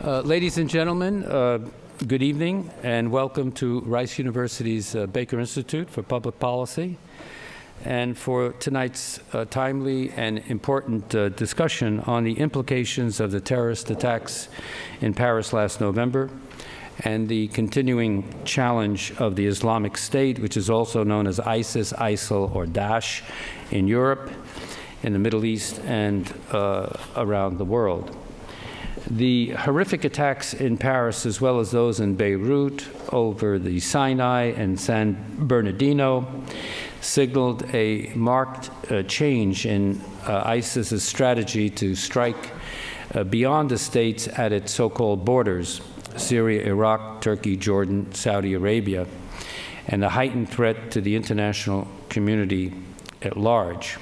Ladies and gentlemen, good evening and welcome to Rice University's Baker Institute for Public Policy and for tonight's timely and important discussion on the implications of the terrorist attacks in Paris last November and the continuing challenge of the Islamic State, which is also known as ISIS, ISIL, or Daesh in Europe, in the Middle East, and around the world. The horrific attacks in Paris, as well as those in Beirut, over the Sinai and San Bernardino, signaled a marked change in ISIS's strategy to strike beyond the states at its so-called borders, Syria, Iraq, Turkey, Jordan, Saudi Arabia, and a heightened threat to the international community at large.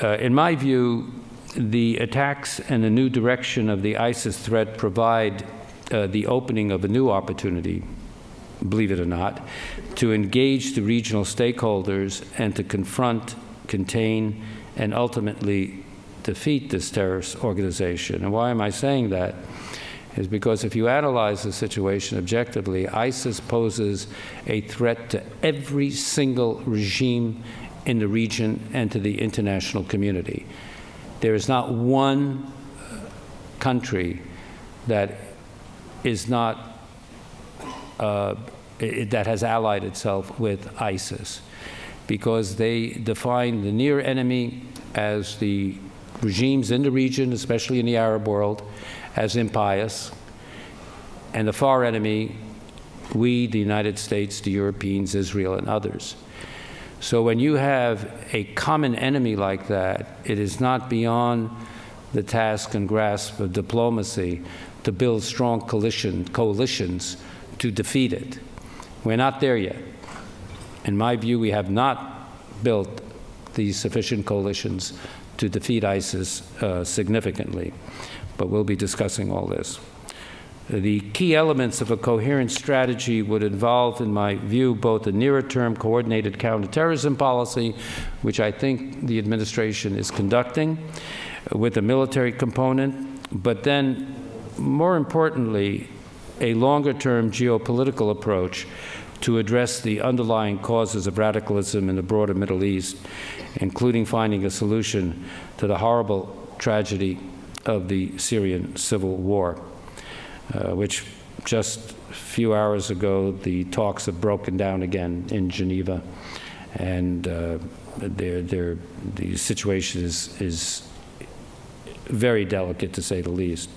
In my view, the attacks and the new direction of the ISIS threat provide the opening of a new opportunity, believe it or not, to engage the regional stakeholders and to confront, contain, and ultimately defeat this terrorist organization. And why am I saying that? Is because if you analyze the situation objectively, ISIS poses a threat to every single regime in the region and to the international community. There is not one country that is not that has allied itself with ISIS, because they define the near enemy as the regimes in the region, especially in the Arab world, as impious, and the far enemy, we, the United States, the Europeans, Israel, and others. So when you have a common enemy like that, it is not beyond the task and grasp of diplomacy to build strong coalitions to defeat it. We're not there yet. In my view, we have not built the sufficient coalitions to defeat ISIS significantly, but we'll be discussing all this. The key elements of a coherent strategy would involve, in my view, both a nearer-term coordinated counterterrorism policy, which I think the administration is conducting, with a military component, but then, more importantly, a longer-term geopolitical approach to address the underlying causes of radicalism in the broader Middle East, including finding a solution to the horrible tragedy of the Syrian civil war. Which just a few hours ago, the talks have broken down again in Geneva, and the situation is very delicate, to say the least.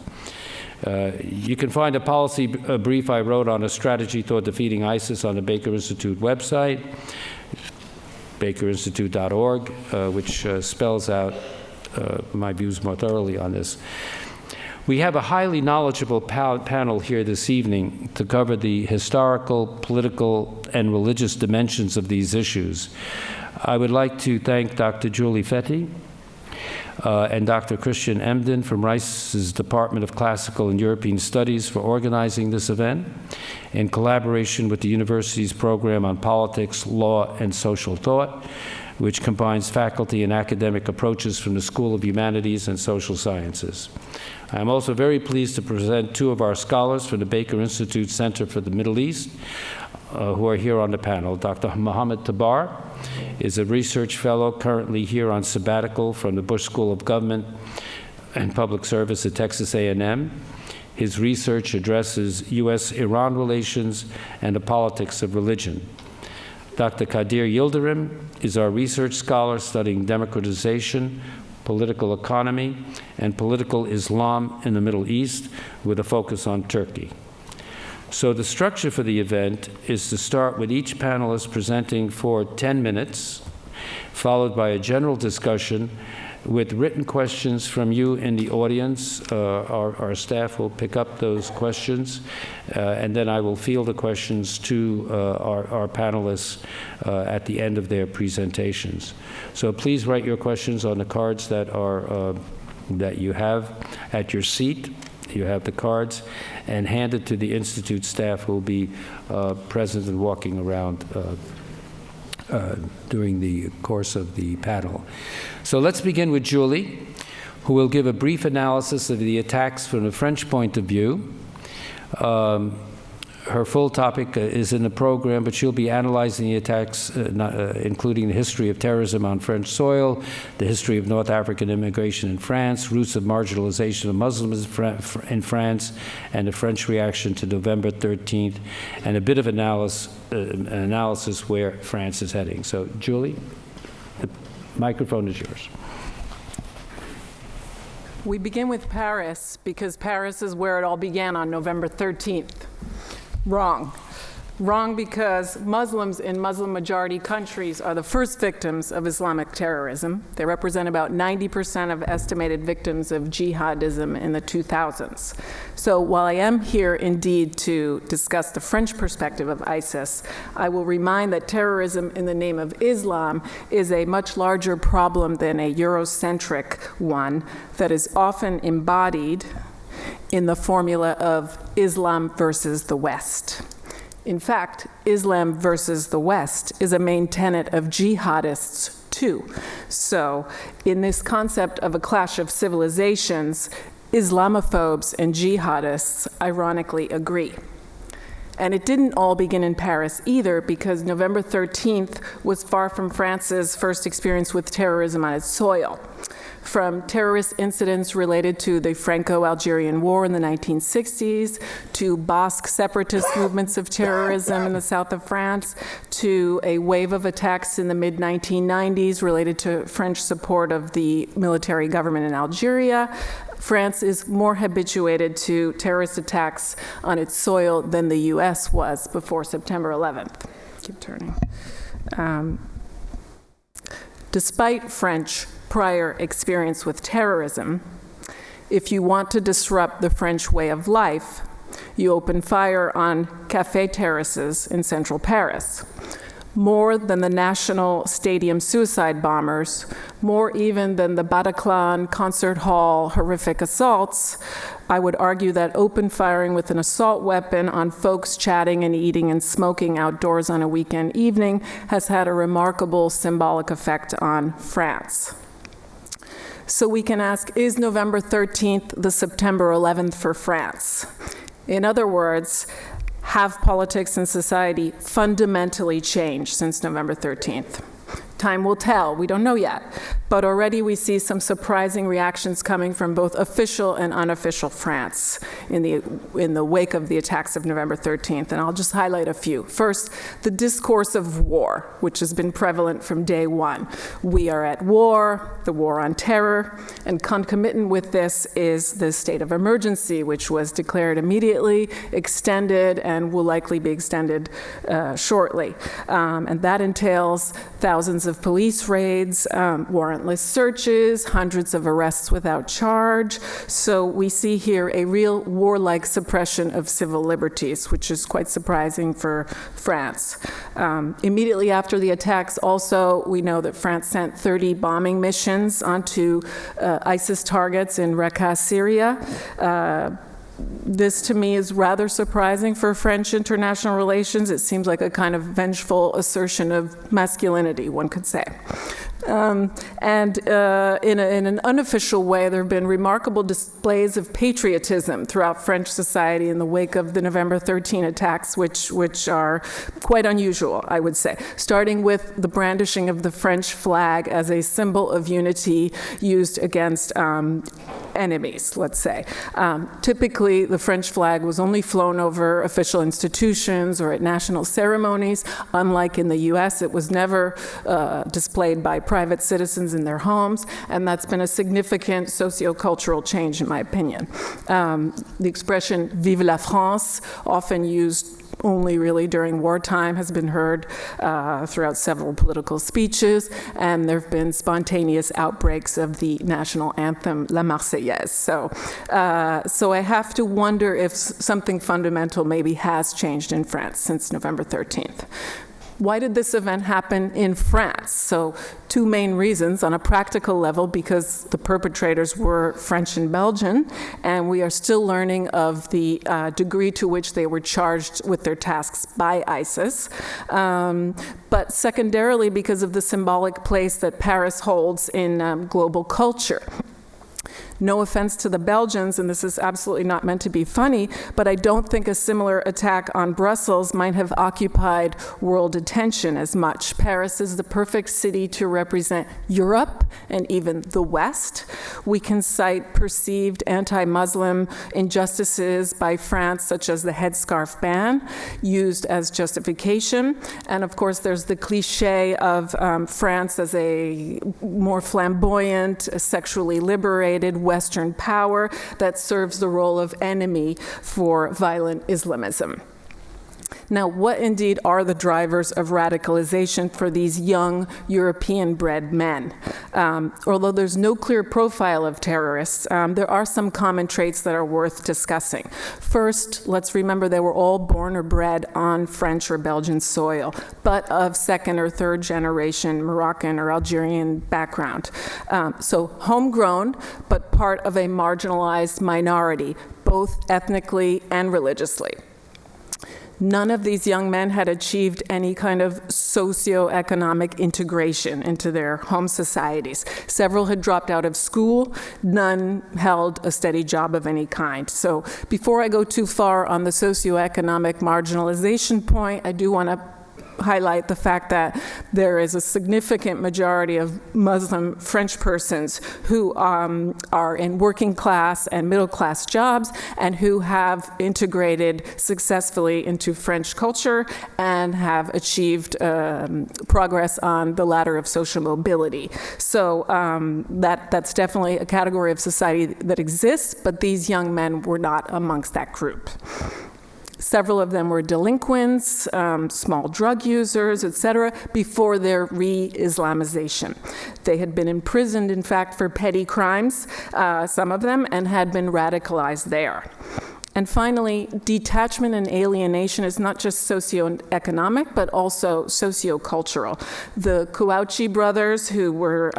You can find a policy brief I wrote on a strategy toward defeating ISIS on the Baker Institute website, bakerinstitute.org, which spells out my views more thoroughly on this. We have a highly knowledgeable panel here this evening to cover the historical, political, and religious dimensions of these issues. I would like to thank Dr. Julie Fetty and Dr. Christian Emden from Rice's Department of Classical and European Studies for organizing this event in collaboration with the university's program on politics, law, and social thought, which combines faculty and academic approaches from the School of Humanities and Social Sciences. I'm also very pleased to present two of our scholars from the Baker Institute Center for the Middle East who are here on the panel. Dr. Mohammed Tabar is a research fellow currently here on sabbatical from the Bush School of Government and Public Service at Texas A&M. His research addresses U.S.-Iran relations and the politics of religion. Dr. A.Kadir Yildirim is our research scholar studying democratization, political economy, and political Islam in the Middle East, with a focus on Turkey. So the structure for the event is to start with each panelist presenting for 10 minutes, followed by a general discussion with written questions from you in the audience. Our staff will pick up those questions, and then I will field the questions to our panelists at the end of their presentations. So please write your questions on the cards that you have at your seat. You have the cards, and hand it to the Institute staff who will be present and walking around during the course of the panel. So let's begin with Julie, who will give a brief analysis of the attacks from the French point of view. Her full topic is in the program, but she'll be analyzing the attacks, including the history of terrorism on French soil, the history of North African immigration in France, roots of marginalization of Muslims in France, and the French reaction to November 13th, and a bit of analysis where France is heading. So, Julie, the microphone is yours. We begin with Paris because Paris is where it all began on November 13th. Wrong. Wrong because Muslims in Muslim-majority countries are the first victims of Islamic terrorism. They represent about 90% of estimated victims of jihadism in the 2000s. So while I am here indeed to discuss the French perspective of ISIS, I will remind that terrorism in the name of Islam is a much larger problem than a Eurocentric one that is often embodied in the formula of Islam versus the West. In fact, Islam versus the West is a main tenet of jihadists too. So in this concept of a clash of civilizations, Islamophobes and jihadists ironically agree. And it didn't all begin in Paris either, because November 13th was far from France's first experience with terrorism on its soil. From terrorist incidents related to the Franco-Algerian War in the 1960s, to Basque separatist movements of terrorism in the south of France, to a wave of attacks in the mid-1990s related to French support of the military government in Algeria, France is more habituated to terrorist attacks on its soil than the US was before September 11th. Keep turning. Despite French prior experience with terrorism, if you want to disrupt the French way of life, you open fire on café terraces in central Paris. More than the National Stadium suicide bombers, more even than the Bataclan concert hall horrific assaults, I would argue that open firing with an assault weapon on folks chatting and eating and smoking outdoors on a weekend evening has had a remarkable symbolic effect on France. So we can ask, is November 13th the September 11th for France? In other words, have politics and society fundamentally changed since November 13th? Time will tell, we don't know yet. But already we see some surprising reactions coming from both official and unofficial France in the wake of the attacks of November 13th. And I'll just highlight a few. First, the discourse of war, which has been prevalent from day one. We are at war, the war on terror, and concomitant with this is the state of emergency, which was declared immediately, extended, and will likely be extended shortly. And that entails thousands of police raids, warrantless searches, hundreds of arrests without charge. So we see here a real warlike suppression of civil liberties, which is quite surprising for France. Immediately after the attacks, also, we know that France sent 30 bombing missions onto ISIS targets in Raqqa, Syria. This, to me, is rather surprising for French international relations. It seems like a kind of vengeful assertion of masculinity, one could say. In an unofficial way, there have been remarkable displays of patriotism throughout French society in the wake of the November 13 attacks, which are quite unusual, I would say, starting with the brandishing of the French flag as a symbol of unity used against enemies, let's say. Typically, the French flag was only flown over official institutions or at national ceremonies. Unlike in the US, it was never displayed by private citizens in their homes, and that's been a significant sociocultural change, in my opinion. The expression "Vive la France," often used only really during wartime, has been heard throughout several political speeches, and there have been spontaneous outbreaks of the national anthem, La Marseillaise. So I have to wonder if something fundamental maybe has changed in France since November 13th. Why did this event happen in France? So two main reasons. On a practical level, because the perpetrators were French and Belgian, and we are still learning of the degree to which they were charged with their tasks by ISIS. But secondarily, because of the symbolic place that Paris holds in global culture. No offense to the Belgians, and this is absolutely not meant to be funny, but I don't think a similar attack on Brussels might have occupied world attention as much. Paris is the perfect city to represent Europe and even the West. We can cite perceived anti-Muslim injustices by France, such as the headscarf ban, used as justification. And of course, there's the cliche of France as a more flamboyant, sexually liberated Western power that serves the role of enemy for violent Islamism. Now, what indeed are the drivers of radicalization for these young European-bred men? Although there's no clear profile of terrorists, there are some common traits that are worth discussing. First, let's remember they were all born or bred on French or Belgian soil, but of second or third generation Moroccan or Algerian background. So homegrown, but part of a marginalized minority, both ethnically and religiously. None of these young men had achieved any kind of socioeconomic integration into their home societies. Several had dropped out of school. None held a steady job of any kind. So before I go too far on the socioeconomic marginalization point, I do want to highlight the fact that there is a significant majority of Muslim French persons who are in working class and middle class jobs and who have integrated successfully into French culture and have achieved progress on the ladder of social mobility. So that's definitely a category of society that exists, but these young men were not amongst that group. Several of them were delinquents, small drug users, etc., before their re-Islamization. They had been imprisoned, in fact, for petty crimes, some of them, and had been radicalized there. And finally, detachment and alienation is not just socioeconomic, but also sociocultural. The Kouachi brothers, who were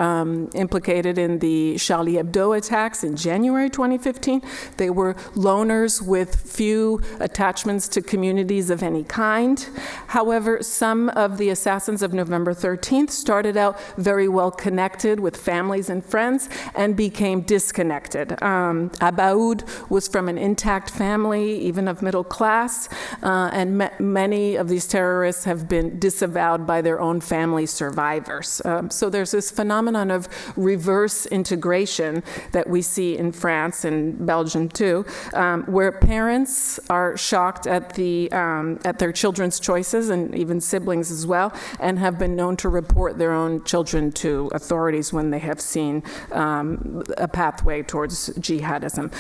implicated in the Charlie Hebdo attacks in January 2015, they were loners with few attachments to communities of any kind. However, some of the assassins of November 13th started out very well connected with families and friends and became disconnected. Abaoud was from an intact family, even of middle class, and many of these terrorists have been disavowed by their own family survivors. So there's this phenomenon of reverse integration that we see in France and Belgium too, where parents are shocked at their children's choices, and even siblings as well, and have been known to report their own children to authorities when they have seen a pathway towards jihadism.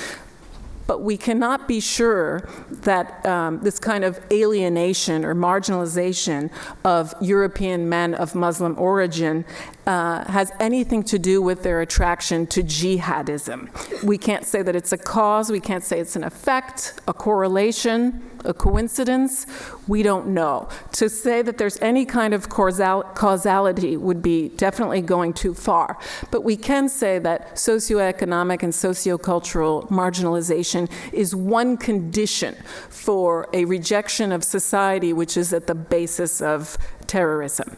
But we cannot be sure that this kind of alienation or marginalization of European men of Muslim origin has anything to do with their attraction to jihadism. We can't say that it's a cause, we can't say it's an effect, a correlation, a coincidence. We don't know. To say that there's any kind of causality would be definitely going too far. But we can say that socioeconomic and sociocultural marginalization is one condition for a rejection of society, which is at the basis of terrorism.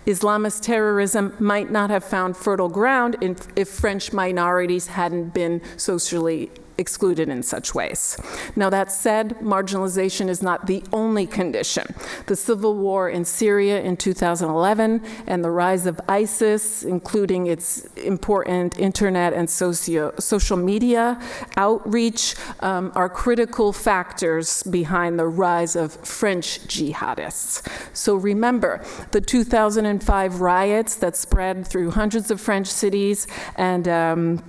Islamist terrorism might not have found fertile ground if French minorities hadn't been socially excluded in such ways. Now, that said, marginalization is not the only condition. The civil war in Syria in 2011 and the rise of ISIS, including its important internet and social media outreach, are critical factors behind the rise of French jihadists. So remember, the 2005 riots that spread through hundreds of French cities and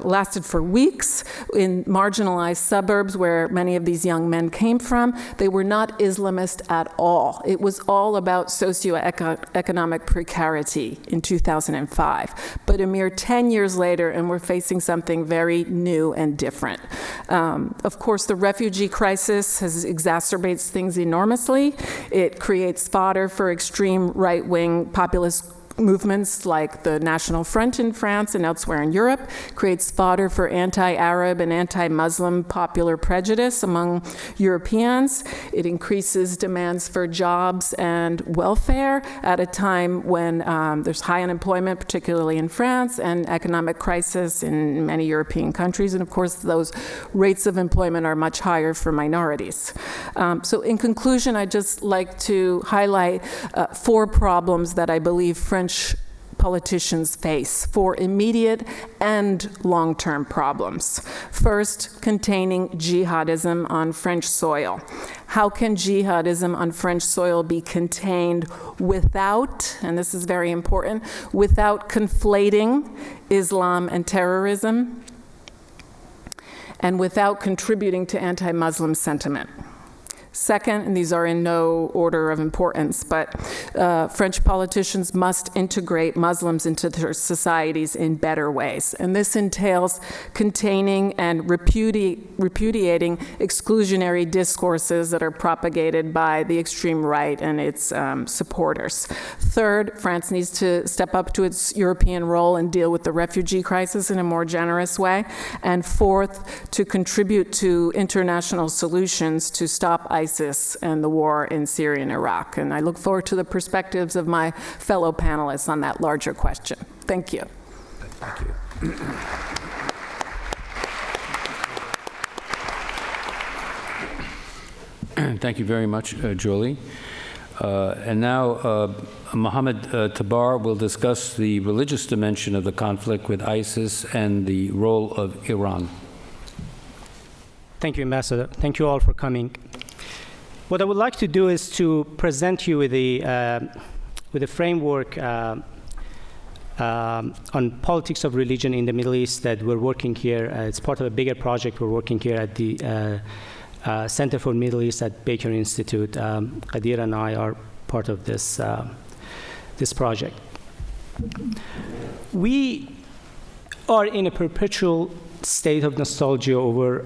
lasted for weeks in marginalized suburbs where many of these young men came from. They were not Islamist at all. It was all about socioeconomic precarity in 2005. But a mere 10 years later, and we're facing something very new and different. Of course, the refugee crisis exacerbates things enormously. It creates fodder for extreme right-wing populist movements like the National Front in France and elsewhere in Europe, creates fodder for anti-Arab and anti-Muslim popular prejudice among Europeans. It increases demands for jobs and welfare at a time when there's high unemployment, particularly in France, and economic crisis in many European countries. And of course, those rates of employment are much higher for minorities. So in conclusion, I'd just like to highlight 4 problems that I believe French politicians face, 4 immediate and long-term problems. First, containing jihadism on French soil. How can jihadism on French soil be contained without, and this is very important, without conflating Islam and terrorism, and without contributing to anti-Muslim sentiment? Second, and these are in no order of importance, but French politicians must integrate Muslims into their societies in better ways. And this entails containing and repudiating exclusionary discourses that are propagated by the extreme right and its supporters. Third, France needs to step up to its European role and deal with the refugee crisis in a more generous way. And fourth, to contribute to international solutions to stop ISIS and the war in Syria and Iraq. And I look forward to the perspectives of my fellow panelists on that larger question. Thank you. Thank you. Thank you very much, Julie. And now Mohammed Tabar will discuss the religious dimension of the conflict with ISIS and the role of Iran. Thank you, Ambassador. Thank you all for coming. What I would like to do is to present you with a framework on politics of religion in the Middle East that we're working here. It's part of a bigger project we're working here at the Center for Middle East at Baker Institute. Kadir and I are part of this project. We are in a perpetual state of nostalgia over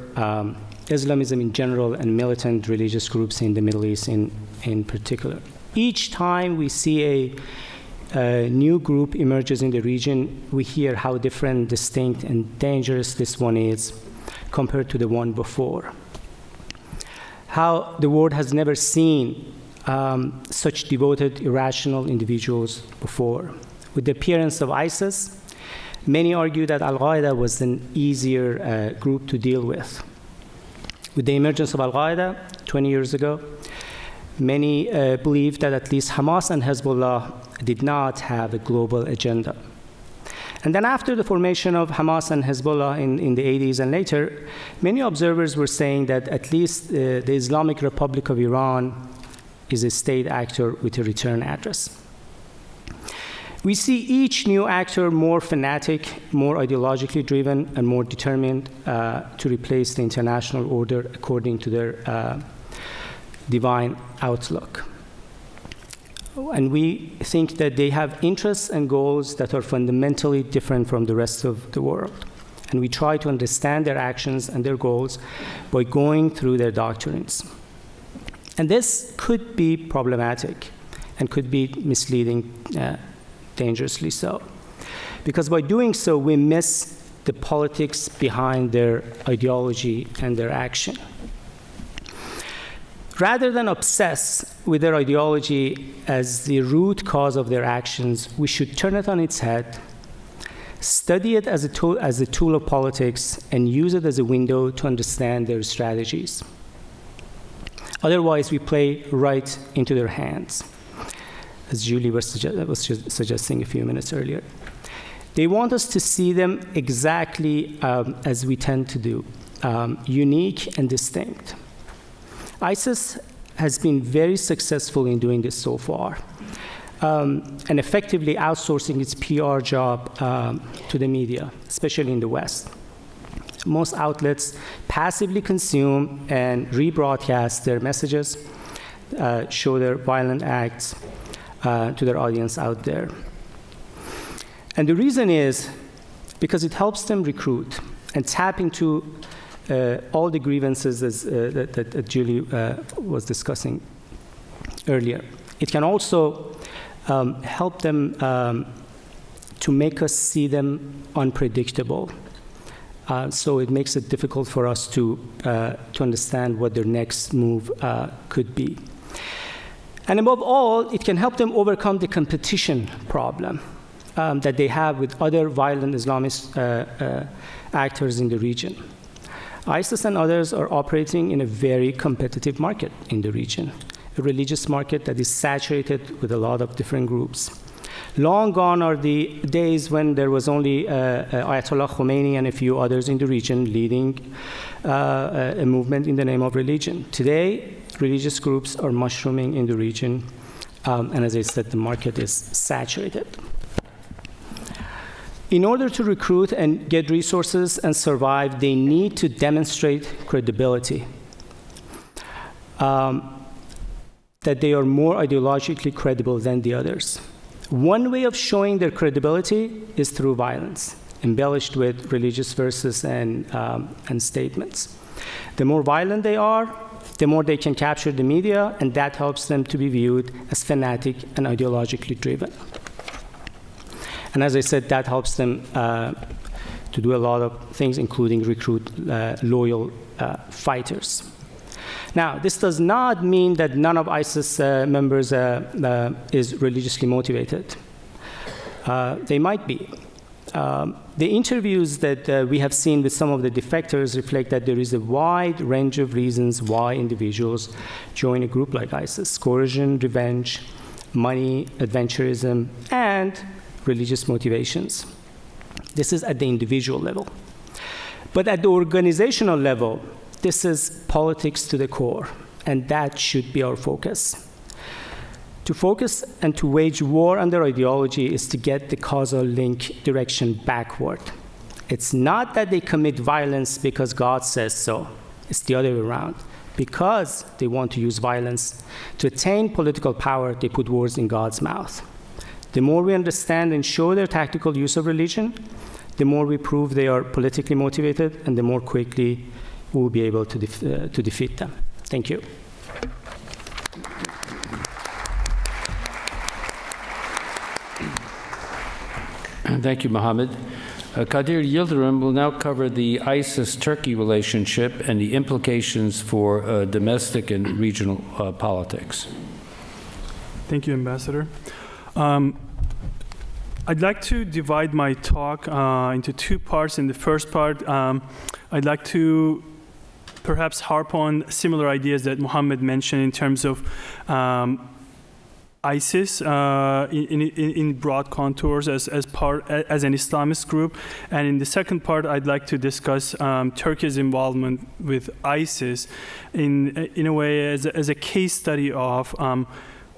Islamism in general and militant religious groups in the Middle East in particular. Each time we see a new group emerges in the region, we hear how different, distinct, and dangerous this one is compared to the one before. How the world has never seen such devoted, irrational individuals before. With the appearance of ISIS, many argue that Al-Qaeda was an easier group to deal with. With the emergence of Al-Qaeda 20 years ago, many believed that at least Hamas and Hezbollah did not have a global agenda. And then after the formation of Hamas and Hezbollah in the 80s and later, many observers were saying that at least the Islamic Republic of Iran is a state actor with a return address. We see each new actor more fanatic, more ideologically driven, and more determined to replace the international order according to their divine outlook. And we think that they have interests and goals that are fundamentally different from the rest of the world. And we try to understand their actions and their goals by going through their doctrines. And this could be problematic and could be misleading, dangerously so. Because by doing so, we miss the politics behind their ideology and their action. Rather than obsess with their ideology as the root cause of their actions, we should turn it on its head, study it as a tool of politics, and use it as a window to understand their strategies. Otherwise, we play right into their hands, as Julie was suggesting a few minutes earlier. They want us to see them exactly as we tend to do, unique and distinct. ISIS has been very successful in doing this so far, and effectively outsourcing its PR job to the media, especially in the West. Most outlets passively consume and rebroadcast their messages, show their violent acts to their audience out there. And the reason is because it helps them recruit and tap into all the grievances that Julie was discussing earlier. It can also help them to make us see them unpredictable. So it makes it difficult for us to understand what their next move could be. And above all, it can help them overcome the competition problem that they have with other violent Islamist actors in the region. ISIS and others are operating in a very competitive market in the region, a religious market that is saturated with a lot of different groups. Long gone are the days when there was only Ayatollah Khomeini and a few others in the region leading a movement in the name of religion. Today, religious groups are mushrooming in the region, and as I said, the market is saturated. In order to recruit and get resources and survive, they need to demonstrate credibility, that they are more ideologically credible than the others. One way of showing their credibility is through violence, embellished with religious verses and statements. The more violent they are, the more they can capture the media, and that helps them to be viewed as fanatic and ideologically driven. And as I said, that helps them to do a lot of things, including recruit loyal fighters. Now, this does not mean that none of ISIS members is religiously motivated. They might be. The interviews that we have seen with some of the defectors reflect that there is a wide range of reasons why individuals join a group like ISIS: coercion, revenge, money, adventurism, and religious motivations. This is at the individual level. But at the organizational level, this is politics to the core, and that should be our focus. To focus and to wage war on their ideology is to get the causal link direction backward. It's not that they commit violence because God says so. It's the other way around. Because they want to use violence to attain political power, they put words in God's mouth. The more we understand and show their tactical use of religion, the more we prove they are politically motivated, and the more quickly we will be able to defeat them. Thank you. Thank you, Mohammed. Kadir Yildirim will now cover the ISIS-Turkey relationship and the implications for domestic and regional politics. Thank you, Ambassador. I'd like to divide my talk into two parts. In the first part, I'd like to perhaps harp on similar ideas that Mohammed mentioned in terms of ISIS in broad contours as an Islamist group. And in the second part, I'd like to discuss Turkey's involvement with ISIS in a way as a case study of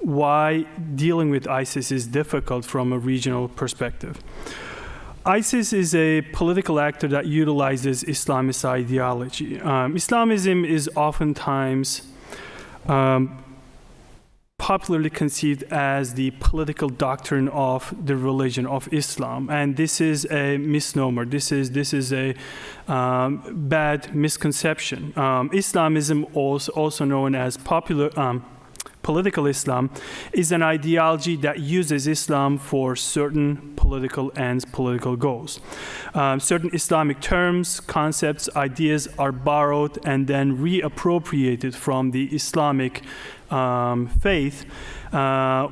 why dealing with ISIS is difficult from a regional perspective. ISIS is a political actor that utilizes Islamist ideology. Islamism is oftentimes popularly conceived as the political doctrine of the religion of Islam, and this is a misnomer. This is a bad misconception. Islamism, also known as political Islam, is an ideology that uses Islam for certain political ends, political goals. Certain Islamic terms, concepts, ideas are borrowed and then reappropriated from the Islamic faith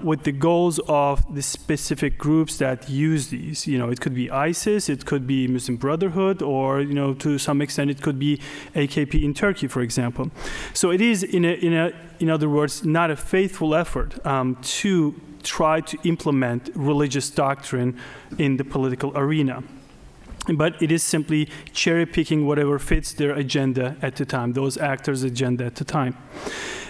with the goals of the specific groups that use these. You know, it could be ISIS, it could be Muslim Brotherhood, or to some extent it could be AKP in Turkey, for example. So it is, in other words, not a faithful effort to try to implement religious doctrine in the political arena. But it is simply cherry-picking whatever fits their agenda at the time, those actors' agenda at the time.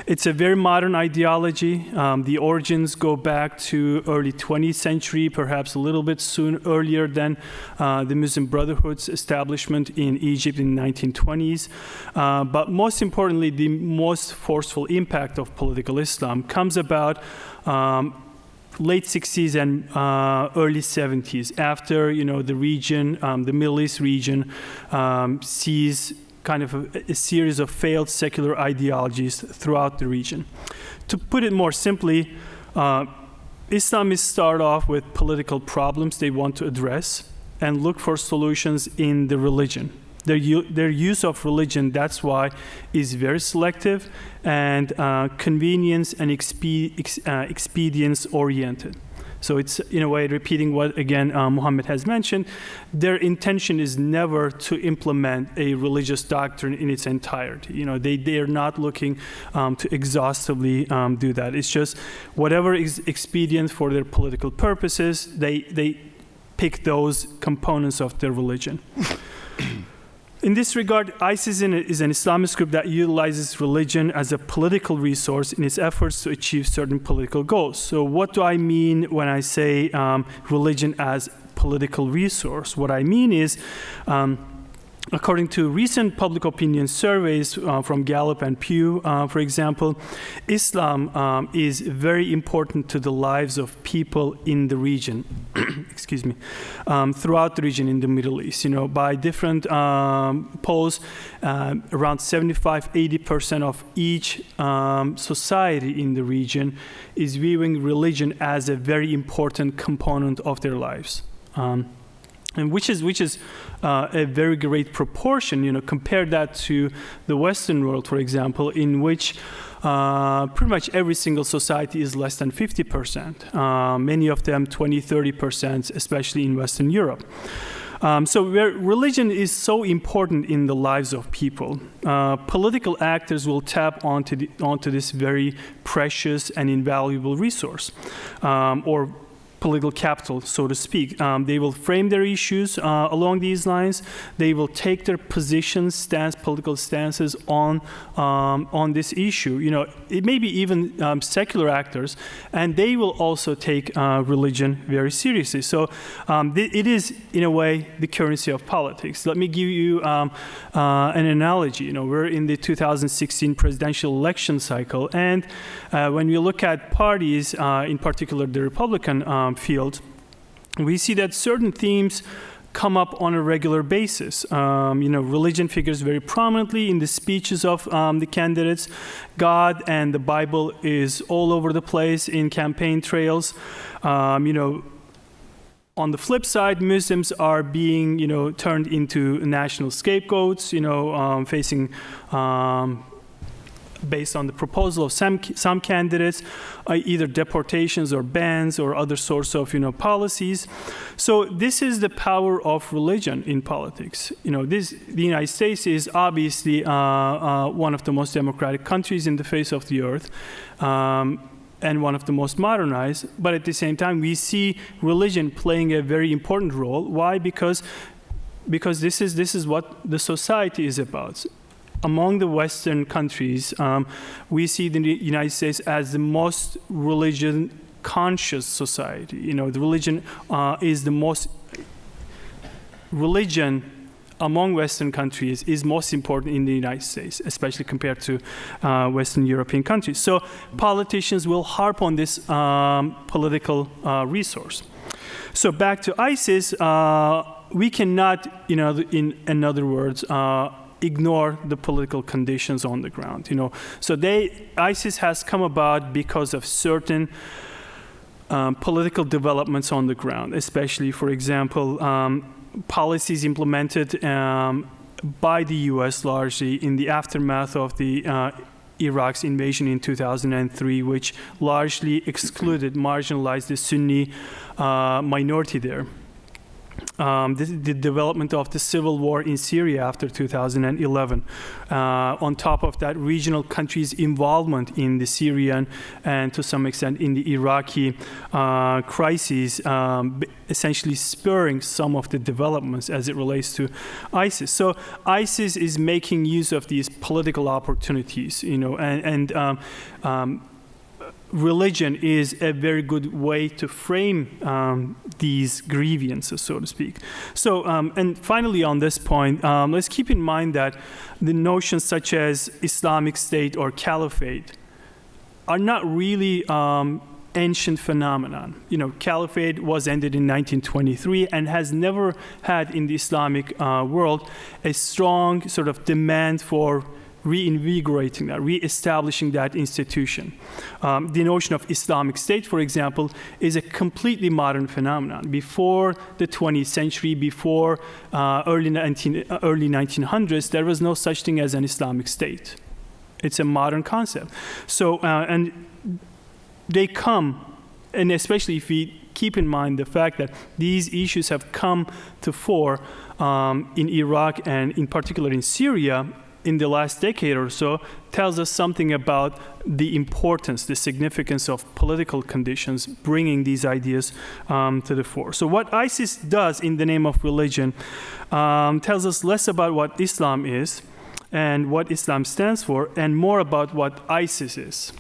It's a very modern ideology. The origins go back to early 20th century, perhaps a little bit earlier than the Muslim Brotherhood's establishment in Egypt in the 1920s. But most importantly, the most forceful impact of political Islam comes about late 60s and early 70s, after the region, the Middle East region, sees kind of a series of failed secular ideologies throughout the region. To put it more simply, Islamists start off with political problems they want to address and look for solutions in the religion. Their use of religion, that's why, is very selective and convenience and expedience oriented. So it's, in a way, repeating what, again, Muhammad has mentioned. Their intention is never to implement a religious doctrine in its entirety. They are not looking to exhaustively do that. It's just whatever is expedient for their political purposes, they pick those components of their religion. In this regard, ISIS is an Islamist group that utilizes religion as a political resource in its efforts to achieve certain political goals. So what do I mean when I say religion as political resource? What I mean is, according to recent public opinion surveys from Gallup and Pew, for example, Islam is very important to the lives of people in the region, excuse me, throughout the region in the Middle East. By different polls, around 75-80% of each society in the region is viewing religion as a very important component of their lives. And which is a very great proportion. Compare that to the Western world, for example, in which pretty much every single society is less than 50%. Many of them 20-30%, especially in Western Europe. So where religion is so important in the lives of people, political actors will tap onto this very precious and invaluable resource, or political capital, so to speak. They will frame their issues along these lines. They will take their positions, political stances on this issue. It may be even secular actors, and they will also take religion very seriously. So it is, in a way, the currency of politics. Let me give you an analogy. We're in the 2016 presidential election cycle, and when we look at parties, in particular the Republican field, we see that certain themes come up on a regular basis. Religion figures very prominently in the speeches of the candidates. God and the Bible is all over the place in campaign trails. On the flip side, Muslims are being, turned into national scapegoats, facing based on the proposal of some candidates, either deportations or bans or other sorts of policies. So this is the power of religion in politics. The United States is obviously one of the most democratic countries in the face of the earth, and one of the most modernized. But at the same time, we see religion playing a very important role. Why? Because this is what the society is about. Among the Western countries, we see the United States as the most religion-conscious society. The religion is the most... Religion among Western countries is most important in the United States, especially compared to Western European countries. So politicians will harp on this political resource. So back to ISIS, we cannot, in other words, ignore the political conditions on the ground. So ISIS has come about because of certain political developments on the ground, especially, for example, policies implemented by the U.S. largely in the aftermath of the Iraq's invasion in 2003, which largely marginalized the Sunni minority there. The development of the civil war in Syria after 2011. On top of that, regional countries' involvement in the Syrian and to some extent in the Iraqi crises, essentially spurring some of the developments as it relates to ISIS. So ISIS is making use of these political opportunities, and religion is a very good way to frame these grievances, so to speak. So, and finally on this point, let's keep in mind that the notions such as Islamic State or Caliphate are not really ancient phenomenon. Caliphate was ended in 1923 and has never had in the Islamic world a strong sort of demand for reinvigorating that, reestablishing that institution. The notion of Islamic State, for example, is a completely modern phenomenon. Before the 20th century, before early 1900s, there was no such thing as an Islamic State. It's a modern concept. So, and they come, and especially if we keep in mind the fact that these issues have come to fore in Iraq and in particular in Syria in the last decade or so, tells us something about the importance, the significance of political conditions bringing these ideas to the fore. So what ISIS does in the name of religion tells us less about what Islam is and what Islam stands for, and more about what ISIS is.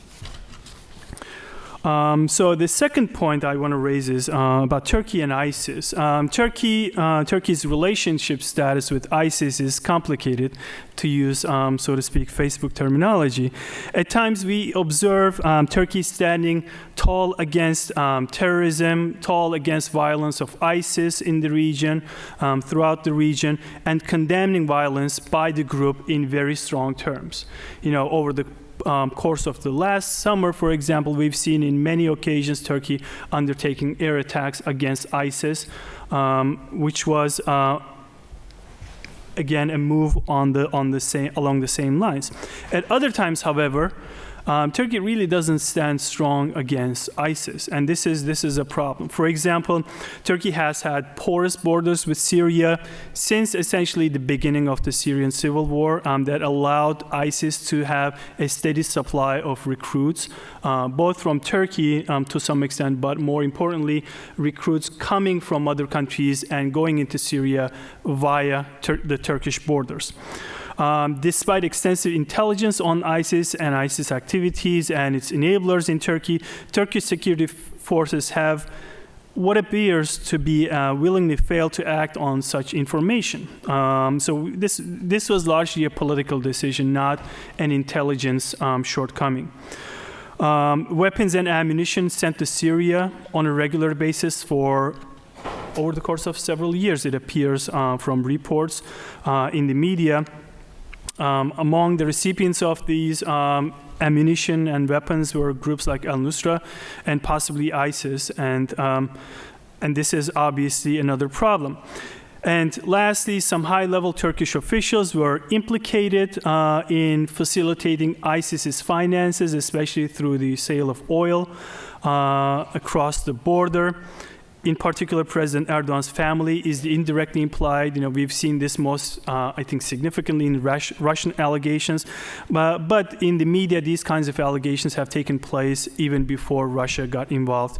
So the second point I want to raise is about Turkey and ISIS. Turkey's relationship status with ISIS is complicated, to use, so to speak, Facebook terminology. At times we observe Turkey standing tall against terrorism, tall against violence of ISIS in the region, throughout the region, and condemning violence by the group in very strong terms. You know, over the course of the last summer, for example, we've seen in many occasions Turkey undertaking air attacks against ISIS, which was again a move along the same lines. At other times, however, Turkey really doesn't stand strong against ISIS, and this is a problem. For example, Turkey has had porous borders with Syria since essentially the beginning of the Syrian civil war that allowed ISIS to have a steady supply of recruits, both from Turkey to some extent, but more importantly, recruits coming from other countries and going into Syria via the Turkish borders. Despite extensive intelligence on ISIS and ISIS activities and its enablers in Turkey, Turkish security forces have what appears to be willingly failed to act on such information. So this was largely a political decision, not an intelligence shortcoming. Weapons and ammunition sent to Syria on a regular basis for over the course of several years, it appears from reports in the media. Among the recipients of these ammunition and weapons were groups like al-Nusra and possibly ISIS, and this is obviously another problem. And lastly, some high-level Turkish officials were implicated in facilitating ISIS's finances, especially through the sale of oil across the border. In particular, President Erdogan's family is indirectly implied. You know, we've seen this most, I think, significantly in Russian allegations. But in the media, these kinds of allegations have taken place even before Russia got involved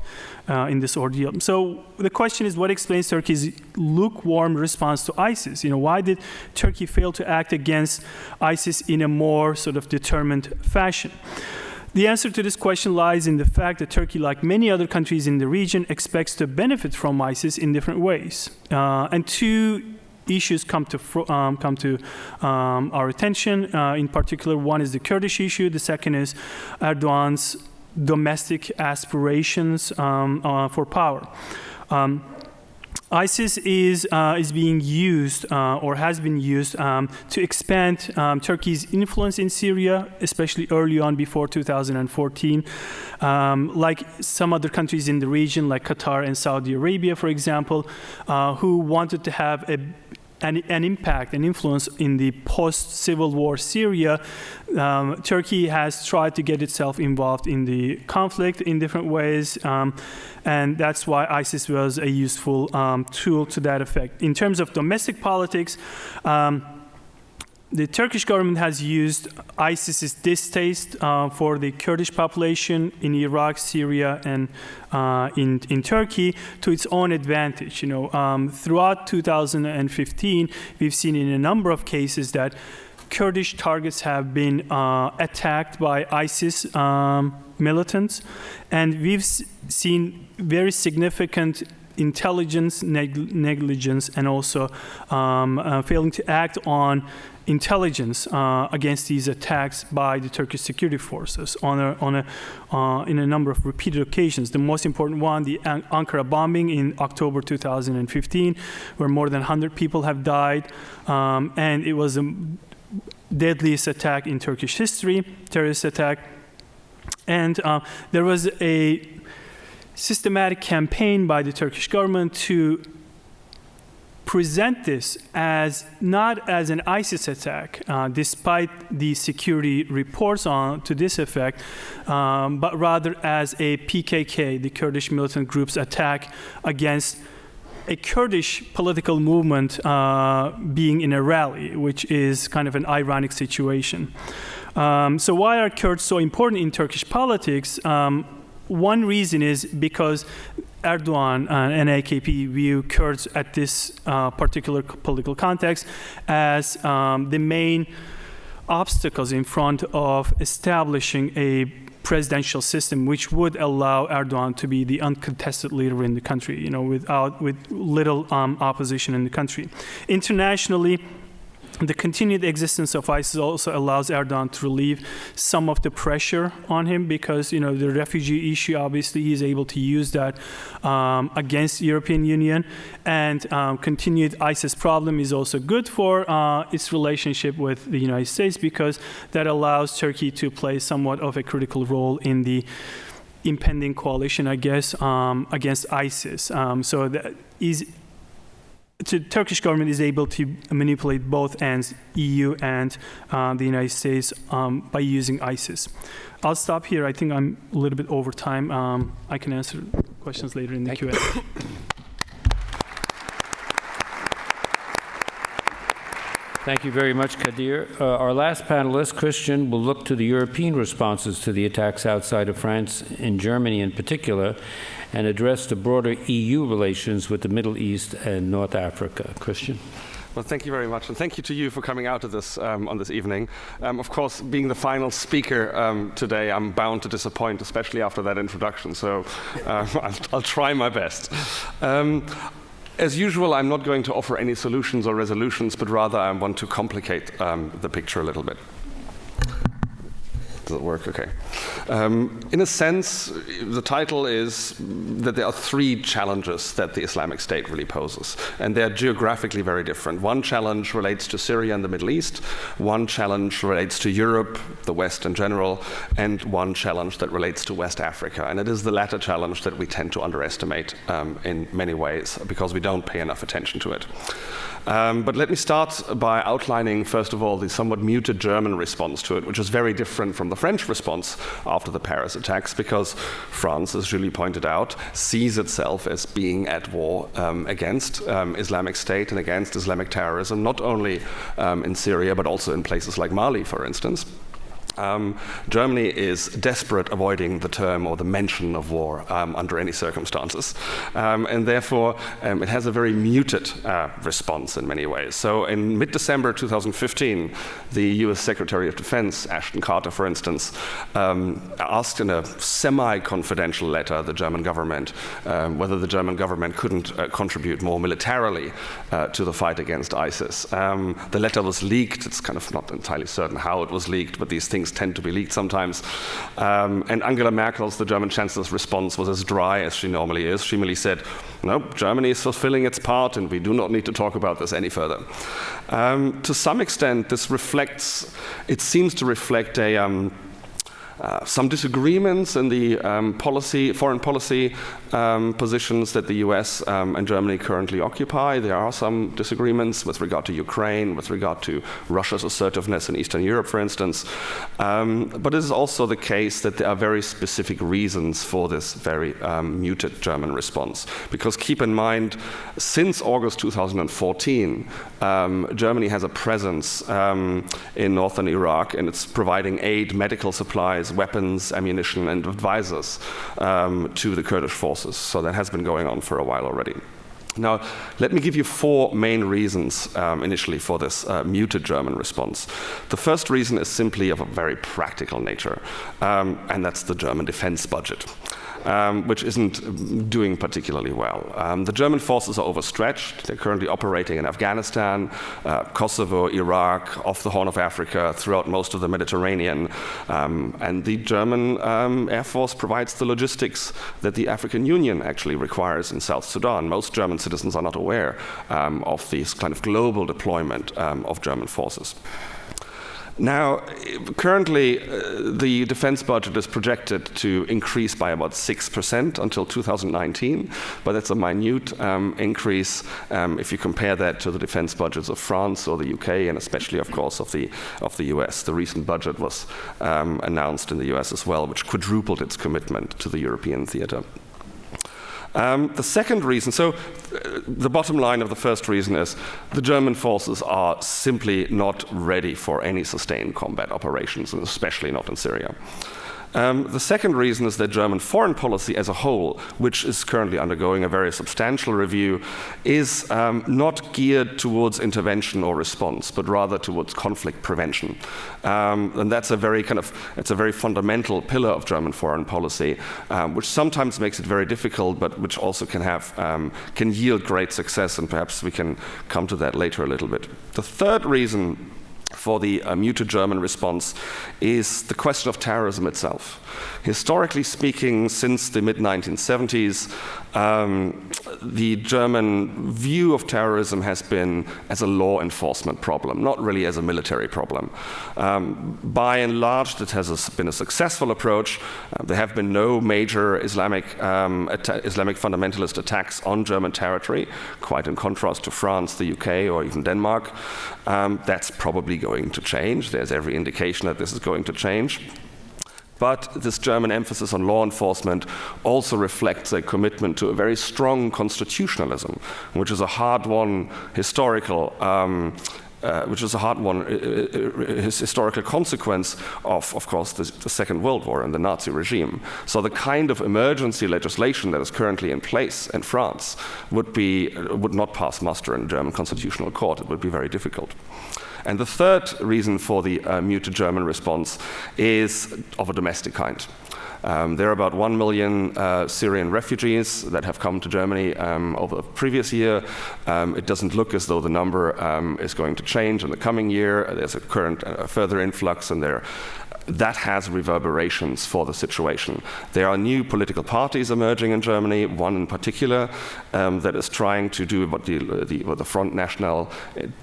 in this ordeal. So the question is, what explains Turkey's lukewarm response to ISIS? You know, why did Turkey fail to act against ISIS in a more sort of determined fashion? The answer to this question lies in the fact that Turkey, like many other countries in the region, expects to benefit from ISIS in different ways. And two issues come to our attention. In particular, one is the Kurdish issue. The second is Erdogan's domestic aspirations for power. ISIS is being used or has been used to expand Turkey's influence in Syria, especially early on before 2014. Like some other countries in the region, like Qatar and Saudi Arabia, for example, who wanted to have an impact, an influence in the post-civil war Syria. Turkey has tried to get itself involved in the conflict in different ways, and that's why ISIS was a useful tool to that effect. In terms of domestic politics, the Turkish government has used ISIS's distaste for the Kurdish population in Iraq, Syria, and in Turkey to its own advantage. You know, throughout 2015, we've seen in a number of cases that Kurdish targets have been attacked by ISIS militants, and we've seen very significant intelligence negligence and also failing to act on intelligence against these attacks by the Turkish security forces in a number of repeated occasions. The most important one, the Ankara bombing in October 2015, where more than 100 people have died, and it was deadliest attack in Turkish history, terrorist attack. And there was a systematic campaign by the Turkish government to present this as not as an ISIS attack, despite the security reports to this effect, but rather as a PKK, the Kurdish militant group's attack against a Kurdish political movement being in a rally, which is kind of an ironic situation. So why are Kurds so important in Turkish politics? One reason is because Erdogan and AKP view Kurds at this particular political context as the main obstacles in front of establishing a presidential system which would allow Erdogan to be the uncontested leader in the country, with little opposition in the country. Internationally, the continued existence of ISIS also allows Erdogan to relieve some of the pressure on him because, the refugee issue, obviously, he's able to use that against the European Union. And continued ISIS problem is also good for its relationship with the United States because that allows Turkey to play somewhat of a critical role in the impending coalition, I guess, against ISIS. So that is... The Turkish government is able to manipulate both ends, EU and the United States, by using ISIS. I'll stop here. I think I'm a little bit over time. I can answer questions later in the Q&A. Thank you very much, Kadir. Our last panelist, Christian, will look to the European responses to the attacks outside of France, in Germany in particular, and address the broader EU relations with the Middle East and North Africa. Christian? Well, thank you very much, and thank you to you for coming out to this on this evening. Of course, being the final speaker today, I'm bound to disappoint, especially after that introduction, so I'll try my best. As usual, I'm not going to offer any solutions or resolutions, but rather I want to complicate the picture a little bit. Does it work? Okay. In a sense, the title is that there are three challenges that the Islamic State really poses, and they're geographically very different. One challenge relates to Syria and the Middle East, one challenge relates to Europe, the West in general, and one challenge that relates to West Africa. And it is the latter challenge that we tend to underestimate in many ways because we don't pay enough attention to it. But let me start by outlining, first of all, the somewhat muted German response to it, which is very different from the French response after the Paris attacks, because France, as Julie pointed out, sees itself as being at war against Islamic State and against Islamic terrorism, not only in Syria, but also in places like Mali, for instance. Germany is desperate avoiding the term or the mention of war under any circumstances. And therefore, it has a very muted response in many ways. So in mid-December 2015, the US Secretary of Defense, Ashton Carter, for instance, asked in a semi-confidential letter the German government whether the German government couldn't contribute more militarily to the fight against ISIS. The letter was leaked. It's kind of not entirely certain how it was leaked, but these things tend to be leaked sometimes. And Angela Merkel's, the German Chancellor's response was as dry as she normally is. She merely said, no, Germany is fulfilling its part and we do not need to talk about this any further. To some extent, this reflects, it seems to reflect some disagreements in the foreign policy positions that the US and Germany currently occupy. There are some disagreements with regard to Ukraine, with regard to Russia's assertiveness in Eastern Europe, for instance. But it is also the case that there are very specific reasons for this very muted German response. Because keep in mind, since August 2014, Germany has a presence in northern Iraq, and it's providing aid, medical supplies, weapons, ammunition, and advisors to the Kurdish forces. So that has been going on for a while already. Now, let me give you four main reasons initially for this muted German response. The first reason is simply of a very practical nature, and that's the German defense budget. Which isn't doing particularly well. The German forces are overstretched. They're currently operating in Afghanistan, Kosovo, Iraq, off the Horn of Africa, throughout most of the Mediterranean. And the German Air Force provides the logistics that the African Union actually requires in South Sudan. Most German citizens are not aware of this kind of global deployment of German forces. Now, currently, the defense budget is projected to increase by about 6% until 2019, but that's a minute increase if you compare that to the defense budgets of France or the UK, and especially, of course, of the US. The recent budget was announced in the US as well, which quadrupled its commitment to the European theater. The second reason, so the bottom line of the first reason is the German forces are simply not ready for any sustained combat operations, and especially not in Syria. The second reason is that German foreign policy as a whole, which is currently undergoing a very substantial review, is not geared towards intervention or response, but rather towards conflict prevention. And that's a very it's a very fundamental pillar of German foreign policy, which sometimes makes it very difficult, but which also can yield great success, and perhaps we can come to that later a little bit. The third reason for the muted German response is the question of terrorism itself. Historically speaking, since the mid-1970s, the German view of terrorism has been as a law enforcement problem, not really as a military problem. By and large, it has been a successful approach. There have been no major Islamic fundamentalist attacks on German territory, quite in contrast to France, the UK, or even Denmark. That's probably going to change. There's every indication that this is going to change. But this German emphasis on law enforcement also reflects a commitment to a very strong constitutionalism, which is a hard-won historical historical consequence of course, the Second World War and the Nazi regime. So the kind of emergency legislation that is currently in place in France would not pass muster in the German constitutional court. It would be very difficult. And the third reason for the muted German response is of a domestic kind. There are about 1 million Syrian refugees that have come to Germany over the previous year. It doesn't look as though the number is going to change in the coming year. There's a current further influx, and that has reverberations for the situation. There are new political parties emerging in Germany, one in particular that is trying to do what the Front National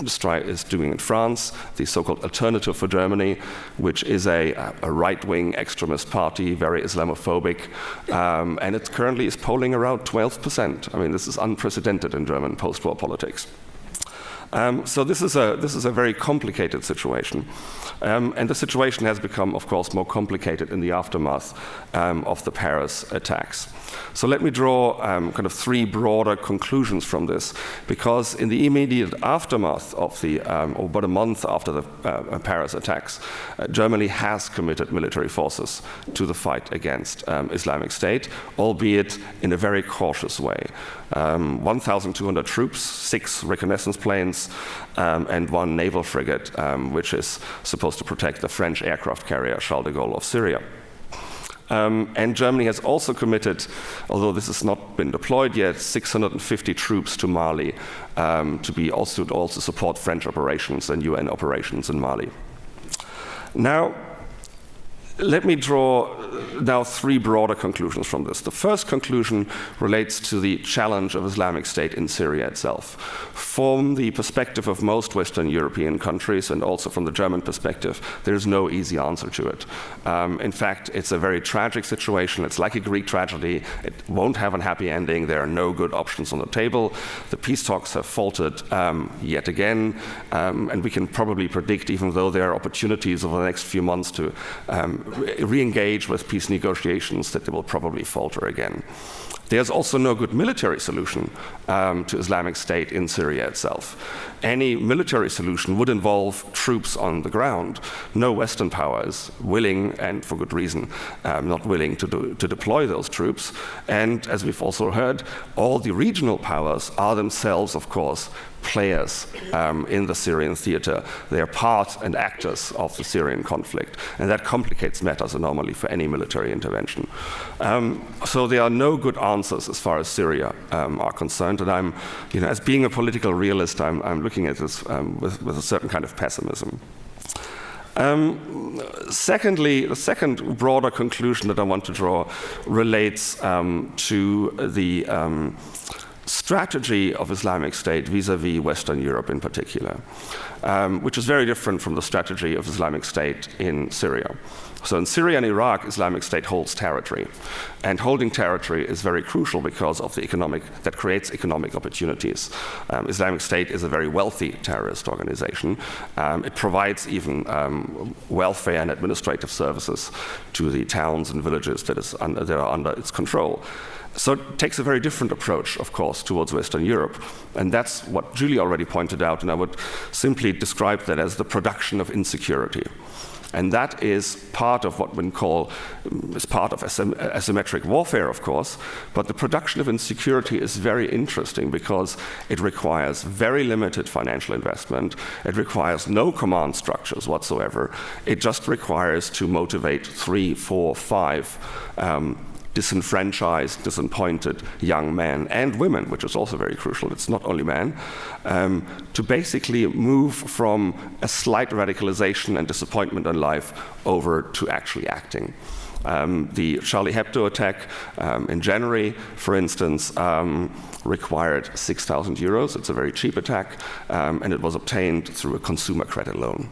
is doing in France, the so-called Alternative for Germany, which is a right-wing extremist party, very Islamophobic, and it currently is polling around 12%. I mean, this is unprecedented in German post-war politics. So this is a very complicated situation. And the situation has become, of course, more complicated in the aftermath of the Paris attacks. So let me draw kind of three broader conclusions from this, because in the immediate aftermath of or about a month after the Paris attacks, Germany has committed military forces to the fight against Islamic State, albeit in a very cautious way. 1,200 troops, 6 reconnaissance planes, and 1 naval frigate, which is supposed to protect the French aircraft carrier Charles de Gaulle of Syria. And Germany has also committed, although this has not been deployed yet, 650 troops to Mali to also support French operations and UN operations in Mali. Now, let me draw now 3 broader conclusions from this. The first conclusion relates to the challenge of Islamic State in Syria itself. From the perspective of most Western European countries, and also from the German perspective, there's no easy answer to it. In fact, it's a very tragic situation. It's like a Greek tragedy. It won't have a happy ending. There are no good options on the table. The peace talks have faltered yet again, and we can probably predict, even though there are opportunities over the next few months to re-engage with peace negotiations, that they will probably falter again. There's also no good military solution to Islamic State in Syria itself. Any military solution would involve troops on the ground. No Western power is willing, and for good reason, not willing to deploy those troops. And as we've also heard, all the regional powers are themselves, of course, players in the Syrian theater. They are part and actors of the Syrian conflict, and that complicates matters enormously for any military intervention. So there are no good answers as far as Syria are concerned, and as being a political realist, I'm looking at this with a certain kind of pessimism. Secondly, the second broader conclusion that I want to draw relates to the strategy of Islamic State vis-à-vis Western Europe in particular, which is very different from the strategy of Islamic State in Syria. So in Syria and Iraq, Islamic State holds territory. And holding territory is very crucial because of that creates economic opportunities. Islamic State is a very wealthy terrorist organization. It provides even welfare and administrative services to the towns and villages that are under its control. So it takes a very different approach, of course, towards Western Europe. And that's what Julie already pointed out, and I would simply describe that as the production of insecurity. And that is part of what one call, is part of asymmetric warfare, of course, but the production of insecurity is very interesting because it requires very limited financial investment, it requires no command structures whatsoever, it just requires to motivate 3, 4, 5 disenfranchised, disappointed young men and women, which is also very crucial, it's not only men, to basically move from a slight radicalization and disappointment in life over to actually acting. The Charlie Hebdo attack in January, for instance, required 6,000 euros. It's a very cheap attack, and it was obtained through a consumer credit loan.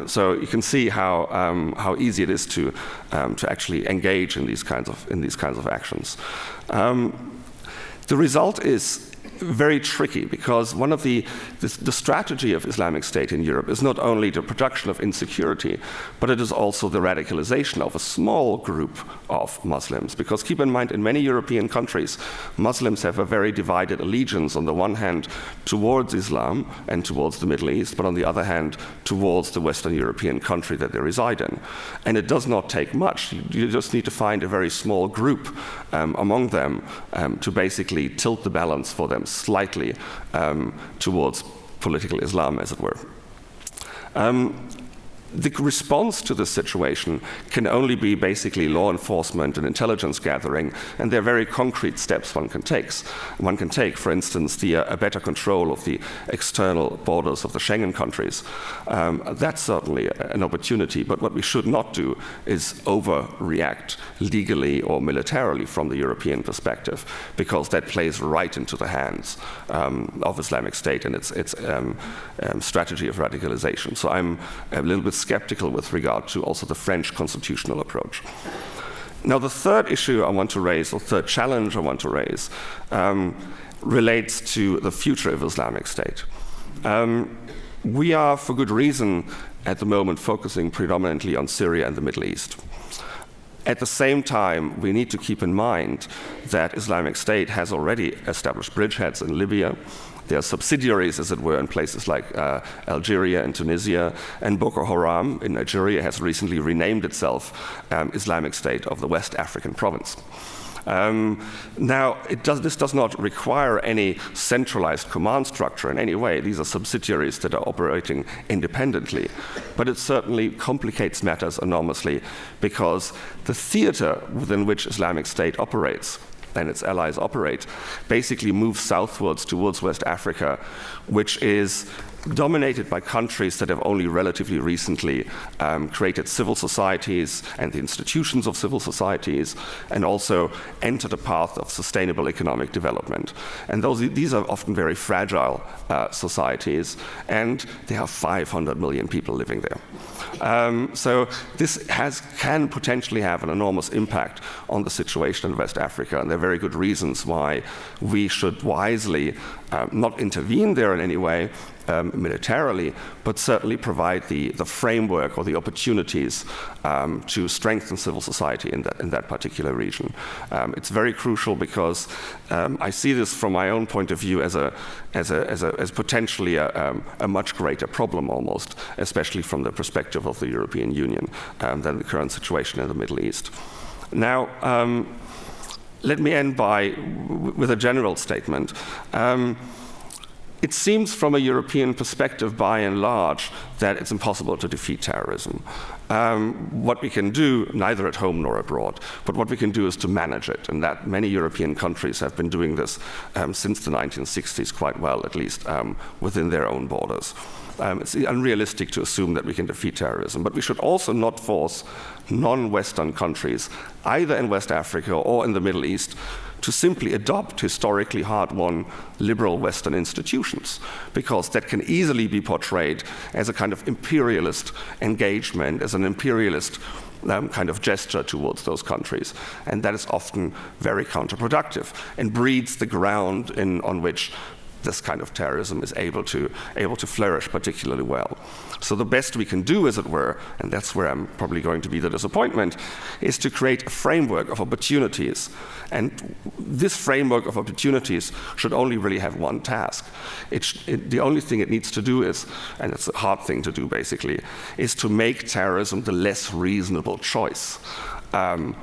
So you can see how easy it is to actually engage in these kinds of actions. The result is very tricky because one of the strategy of Islamic State in Europe is not only the production of insecurity, but it is also the radicalization of a small group of Muslims. Because keep in mind, in many European countries, Muslims have a very divided allegiance on the one hand towards Islam and towards the Middle East, but on the other hand towards the Western European country that they reside in. And it does not take much. You just need to find a very small group among them to basically tilt the balance for them slightly towards political Islam, as it were. The response to this situation can only be basically law enforcement and intelligence gathering, and there are very concrete steps one can take. One can take, for instance, a better control of the external borders of the Schengen countries. That's certainly an opportunity, but what we should not do is overreact legally or militarily from the European perspective, because that plays right into the hands of Islamic State and its strategy of radicalization. So I'm a little bit skeptical with regard to also the French constitutional approach. Now, the third issue I want to raise, or third challenge I want to raise, relates to the future of Islamic State. We are, for good reason, at the moment focusing predominantly on Syria and the Middle East. At the same time, we need to keep in mind that Islamic State has already established bridgeheads in Libya. There are subsidiaries, as it were, in places like Algeria and Tunisia, and Boko Haram in Nigeria has recently renamed itself Islamic State of the West African Province. Now, this does not require any centralized command structure in any way. These are subsidiaries that are operating independently. But it certainly complicates matters enormously because the theater within which Islamic State operates and its allies operate basically moves southwards towards West Africa, which is dominated by countries that have only relatively recently created civil societies and the institutions of civil societies, and also entered a path of sustainable economic development. And these are often very fragile societies, and there are 500 million people living there. So this can potentially have an enormous impact on the situation in West Africa, and there are very good reasons why we should wisely not intervene there in any way militarily, but certainly provide the framework or the opportunities to strengthen civil society in that particular region. It's very crucial because I see this from my own point of view as potentially a much greater problem almost, especially from the perspective of the European Union than the current situation in the Middle East. Now, let me end with a general statement. It seems from a European perspective, by and large, that it's impossible to defeat terrorism. What we can do, neither at home nor abroad, but what we can do is to manage it, and that many European countries have been doing this since the 1960s quite well, at least within their own borders. It's unrealistic to assume that we can defeat terrorism, but we should also not force non-Western countries, either in West Africa or in the Middle East, to simply adopt historically hard-won liberal Western institutions, because that can easily be portrayed as a kind of imperialist engagement, as an imperialist kind of gesture towards those countries. And that is often very counterproductive and breeds the ground on which this kind of terrorism is able to flourish particularly well. So the best we can do, as it were, and that's where I'm probably going to be the disappointment, is to create a framework of opportunities. And this framework of opportunities should only really have one task. The only thing it needs to do is, and it's a hard thing to do basically, is to make terrorism the less reasonable choice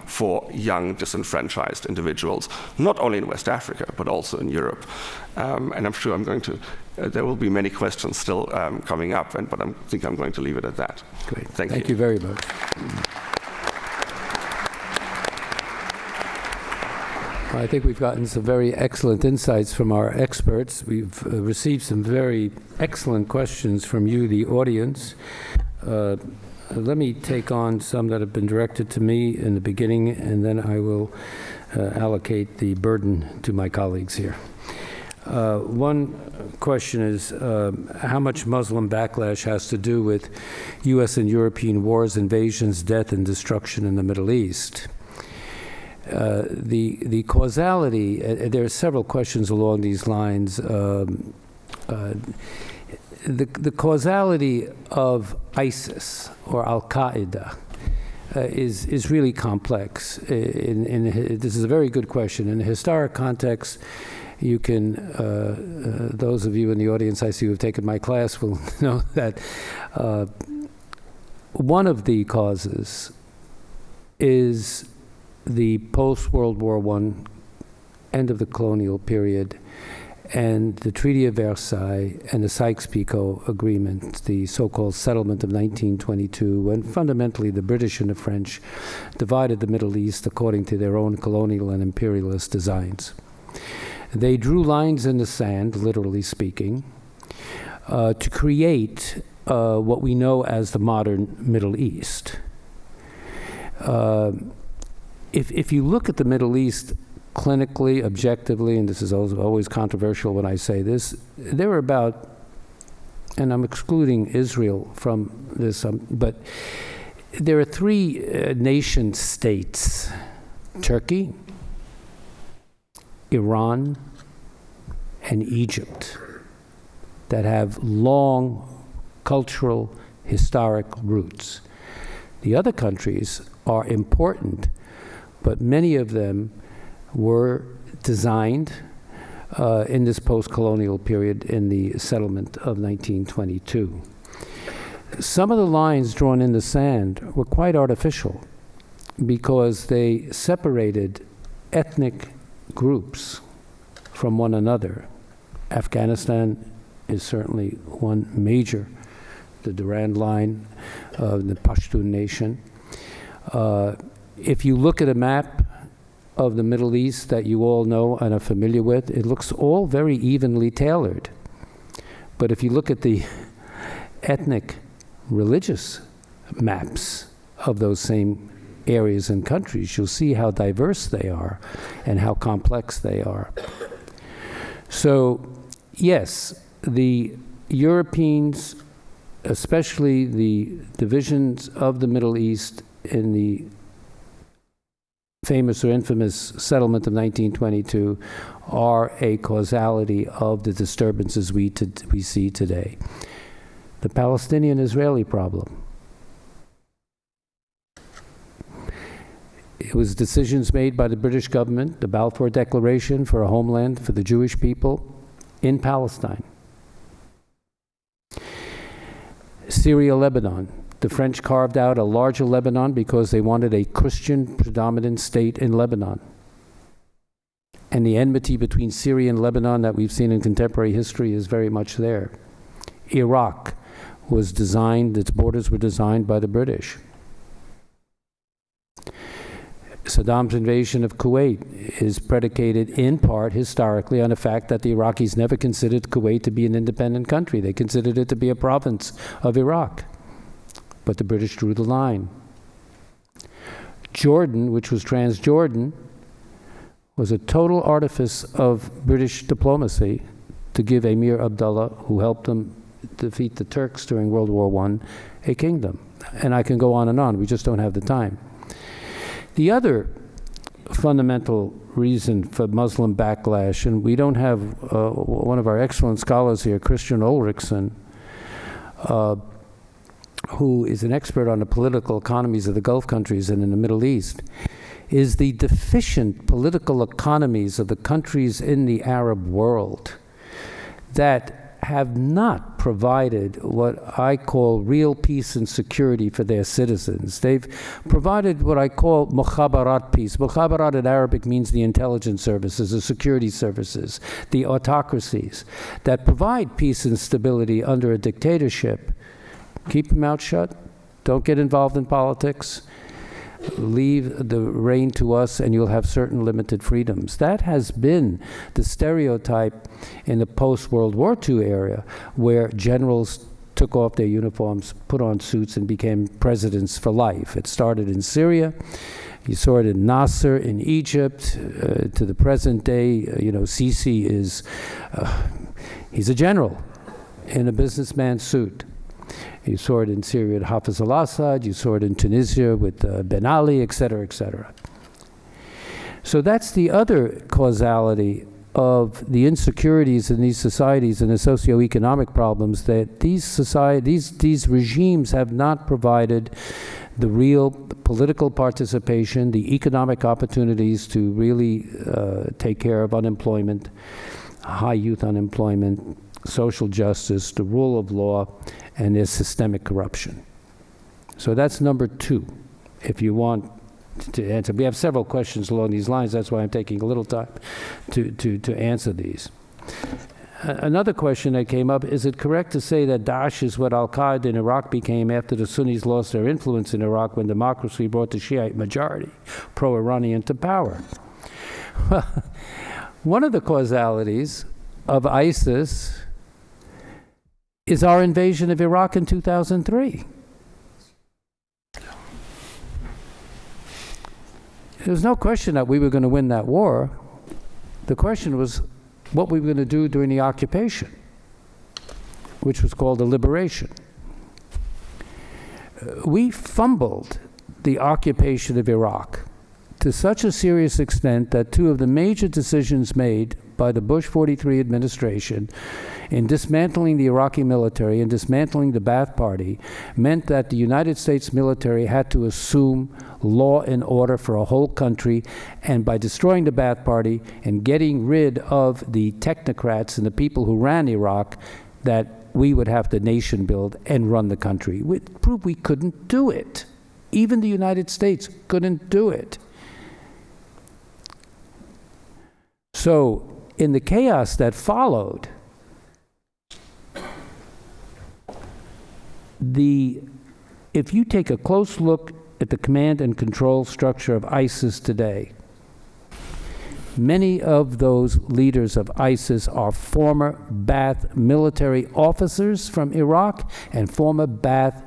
for young, disenfranchised individuals, not only in West Africa, but also in Europe. And I'm sure there will be many questions still coming up, but I think I'm going to leave it at that. Great. Thank you very much. I think we've gotten some very excellent insights from our experts. We've received some very excellent questions from you, the audience. Let me take on some that have been directed to me in the beginning, and then I will allocate the burden to my colleagues here. One question is how much Muslim backlash has to do with U.S. and European wars, invasions, death, and destruction in the Middle East? The causality, there are several questions along these lines. The causality of ISIS or Al-Qaeda is really complex. This is a very good question. In a historic context, you can, those of you in the audience I see who have taken my class will know that one of the causes is the post-World War I, end of the colonial period, and the Treaty of Versailles and the Sykes-Picot Agreement, the so-called settlement of 1922, when fundamentally the British and the French divided the Middle East according to their own colonial and imperialist designs. They drew lines in the sand, literally speaking, to create what we know as the modern Middle East. If you look at the Middle East clinically, objectively, and this is always controversial when I say this, there are about, and I'm excluding Israel from this, but there are three nation states: Turkey, Iran, and Egypt, that have long cultural, historic roots. The other countries are important, but many of them were designed in this post-colonial period in the settlement of 1922. Some of the lines drawn in the sand were quite artificial because they separated ethnic groups from one another. Afghanistan is certainly one major, the Durand Line, the Pashtun Nation. If you look at a map of the Middle East that you all know and are familiar with, it looks all very evenly tailored. But if you look at the ethnic, religious maps of those same areas and countries, you'll see how diverse they are and how complex they are. So, yes, the Europeans, especially the divisions of the Middle East in the famous or infamous settlement of 1922, are a causality of the disturbances we see today. The Palestinian-Israeli problem. It was decisions made by the British government, the Balfour Declaration for a homeland for the Jewish people in Palestine. Syria, Lebanon. The French carved out a larger Lebanon because they wanted a Christian predominant state in Lebanon. And the enmity between Syria and Lebanon that we've seen in contemporary history is very much there. Iraq was designed, its borders were designed by the British. Saddam's invasion of Kuwait is predicated in part historically on the fact that the Iraqis never considered Kuwait to be an independent country. They considered it to be a province of Iraq. But the British drew the line. Jordan, which was Transjordan, was a total artifice of British diplomacy to give Emir Abdullah, who helped them defeat the Turks during World War I, a kingdom. And I can go on and on, we just don't have the time. The other fundamental reason for Muslim backlash, and we don't have one of our excellent scholars here, Christian Ulrichsen, who is an expert on the political economies of the Gulf countries and in the Middle East, is the deficient political economies of the countries in the Arab world that have not provided what I call real peace and security for their citizens. They've provided what I call mukhabarat peace. Mukhabarat in Arabic means the intelligence services, the security services, the autocracies that provide peace and stability under a dictatorship. Keep your mouth shut, don't get involved in politics, leave the reign to us and you'll have certain limited freedoms. That has been the stereotype in the post-World War II era, where generals took off their uniforms, put on suits, and became presidents for life. It started in Syria. You saw it in Nasser in Egypt. To the present day, Sisi is, he's a general in a businessman suit. You saw it in Syria with Hafiz al-Assad, you saw it in Tunisia with Ben Ali, et cetera, et cetera. So that's the other causality of the insecurities in these societies and the socioeconomic problems, that these regimes have not provided the real political participation, the economic opportunities to really take care of unemployment, high youth unemployment, social justice, the rule of law, and there's systemic corruption. So that's number two, if you want to answer. We have several questions along these lines, that's why I'm taking a little time to answer these. Another question that came up, is it correct to say that Daesh is what Al-Qaeda in Iraq became after the Sunnis lost their influence in Iraq when democracy brought the Shiite majority, pro-Iranian, to power? Well, one of the causalities of ISIS is our invasion of Iraq in 2003. There's no question that we were going to win that war. The question was what we were going to do during the occupation, which was called the liberation. We fumbled the occupation of Iraq to such a serious extent that two of the major decisions made by the Bush 43 administration in dismantling the Iraqi military and dismantling the Ba'ath Party meant that the United States military had to assume law and order for a whole country, and by destroying the Ba'ath Party and getting rid of the technocrats and the people who ran Iraq, that we would have to nation build and run the country. It proved we couldn't do it. Even the United States couldn't do it. So in the chaos that followed, if you take a close look at the command and control structure of ISIS today, many of those leaders of ISIS are former Ba'ath military officers from Iraq and former Ba'ath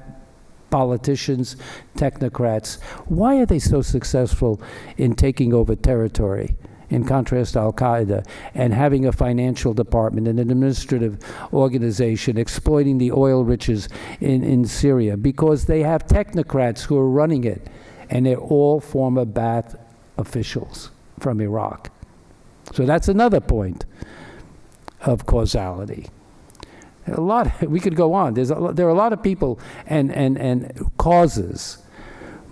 politicians, technocrats. Why are they so successful in taking over territory, in contrast to Al-Qaeda, and having a financial department and an administrative organization exploiting the oil riches in Syria? Because they have technocrats who are running it, and they're all former Ba'ath officials from Iraq. So that's another point of causality. We could go on. There are a lot of people and causes,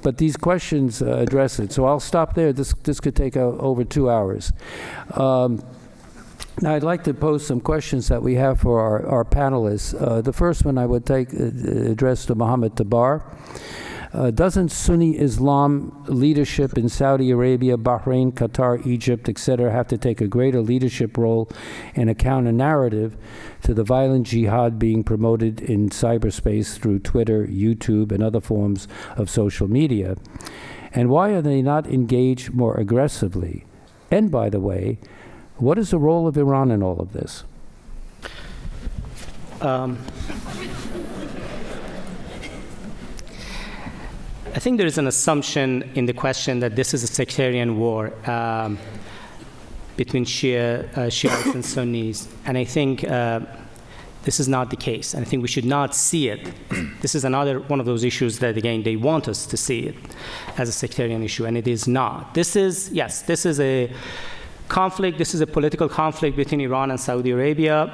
but these questions address it. So I'll stop there. This could take over 2 hours. Now I'd like to pose some questions that we have for our panelists. The first one I would address to Mohammed Tabar. Doesn't Sunni Islam leadership in Saudi Arabia, Bahrain, Qatar, Egypt, etc., have to take a greater leadership role in a counter-narrative to the violent jihad being promoted in cyberspace through Twitter, YouTube, and other forms of social media? And why are they not engaged more aggressively? And by the way, what is the role of Iran in all of this? I think there is an assumption in the question that this is a sectarian war. between Shiites and Sunnis, and I think this is not the case, and I think we should not see it. This is another one of those issues that, again, they want us to see it as a sectarian issue, and it is not. This is a conflict, this is a political conflict between Iran and Saudi Arabia,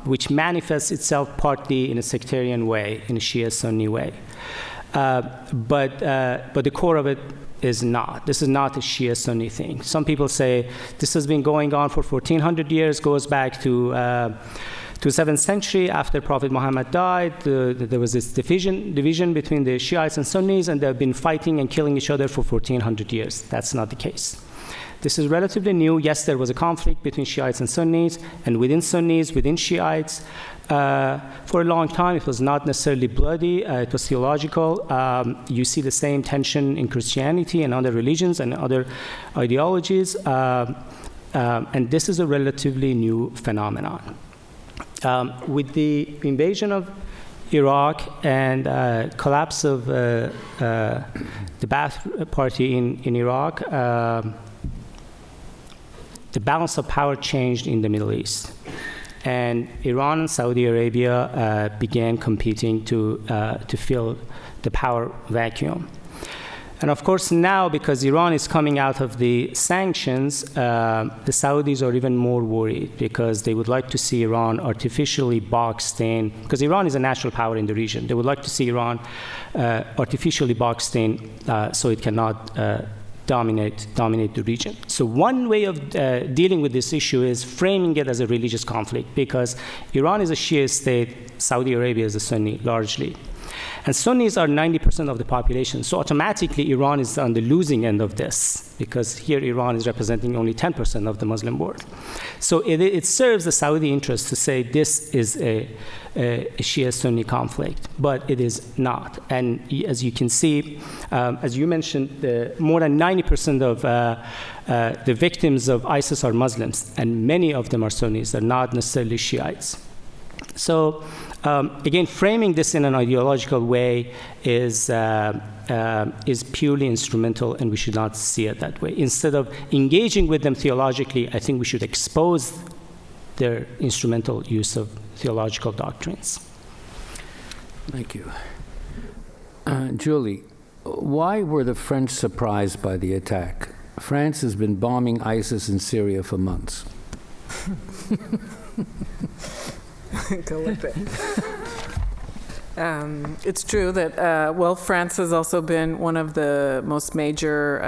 which manifests itself partly in a sectarian way, in a Shia-Sunni way. But the core of it is not. This is not a Shia-Sunni thing. Some people say this has been going on for 1,400 years, goes back to the 7th century after Prophet Muhammad died. There was this division between the Shiites and Sunnis, and they've been fighting and killing each other for 1,400 years. That's not the case. This is relatively new. Yes, there was a conflict between Shiites and Sunnis, and within Sunnis, within Shiites. For a long time, it was not necessarily bloody. It was theological. You see the same tension in Christianity and other religions and other ideologies. And this is a relatively new phenomenon. With the invasion of Iraq and collapse of the Ba'ath Party in Iraq, the balance of power changed in the Middle East. And Iran and Saudi Arabia began competing to fill the power vacuum. And of course now, because Iran is coming out of the sanctions, the Saudis are even more worried because they would like to see Iran artificially boxed in, because Iran is a natural power in the region. They would like to see Iran artificially boxed in so it cannot dominate the region. So one way of dealing with this issue is framing it as a religious conflict, because Iran is a Shia state, Saudi Arabia is a Sunni largely. And Sunnis are 90% of the population, so automatically Iran is on the losing end of this, because here Iran is representing only 10% of the Muslim world. So it serves the Saudi interest to say this is a Shia-Sunni conflict, but it is not. And as you can see, as you mentioned, more than 90% of the victims of ISIS are Muslims, and many of them are Sunnis, they're not necessarily Shiites. So again, framing this in an ideological way is purely instrumental, and we should not see it that way. Instead of engaging with them theologically, I think we should expose their instrumental use of theological doctrines. Thank you. Julie, why were the French surprised by the attack? France has been bombing ISIS in Syria for months. Go with it. It's true that, France has also been one of the most major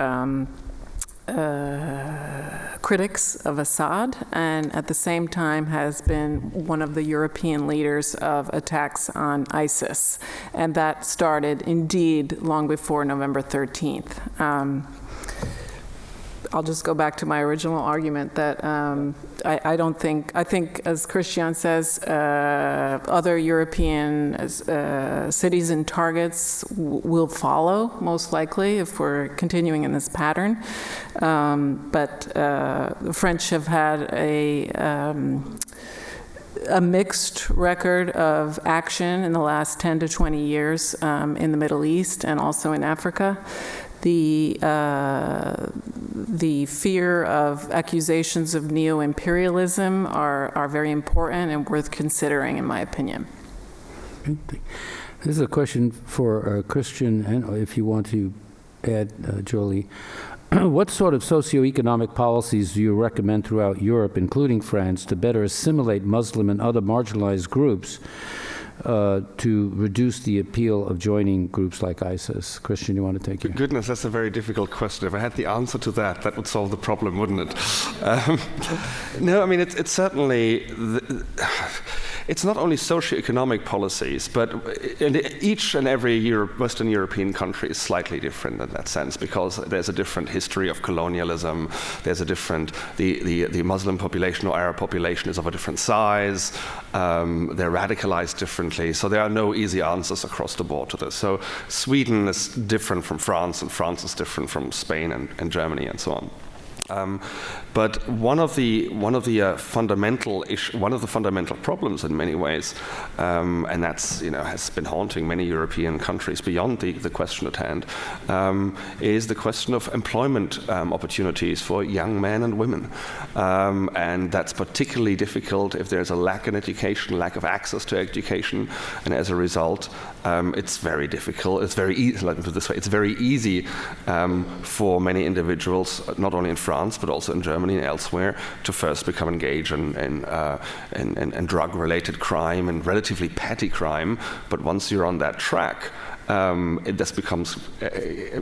critics of Assad, and at the same time has been one of the European leaders of attacks on ISIS. And that started, indeed, long before November 13th. I'll just go back to my original argument that I think, as Christian says, other European cities and targets will follow, most likely, if we're continuing in this pattern. But the French have had a mixed record of action in the last 10 to 20 years in the Middle East and also in Africa. The fear of accusations of neo-imperialism are very important and worth considering, in my opinion. This is a question for Christian, and if you want to add, Jolie. What sort of socioeconomic policies do you recommend throughout Europe, including France, to better assimilate Muslim and other marginalized groups to reduce the appeal of joining groups like ISIS? Christian, you want to take it? Goodness, that's a very difficult question. If I had the answer to that, that would solve the problem, wouldn't it? No, I mean, it's certainly... It's not only socioeconomic policies, but each and every Western European country is slightly different in that sense, because there's a different history of colonialism. There's a different, the Muslim population or Arab population is of a different size. They're radicalized differently. So there are no easy answers across the board to this. So Sweden is different from France, and France is different from Spain and Germany and so on. But one of the fundamental problems in many ways, and that's has been haunting many European countries beyond the question at hand, is the question of employment opportunities for young men and women, and that's particularly difficult if there's a lack in education, lack of access to education, and as a result, it's very difficult. It's very easy. Let me put it this way: it's very easy for many individuals, not only in France but also in Germany and elsewhere, to first become engaged in drug-related crime and relatively petty crime. But once you're on that track, this becomes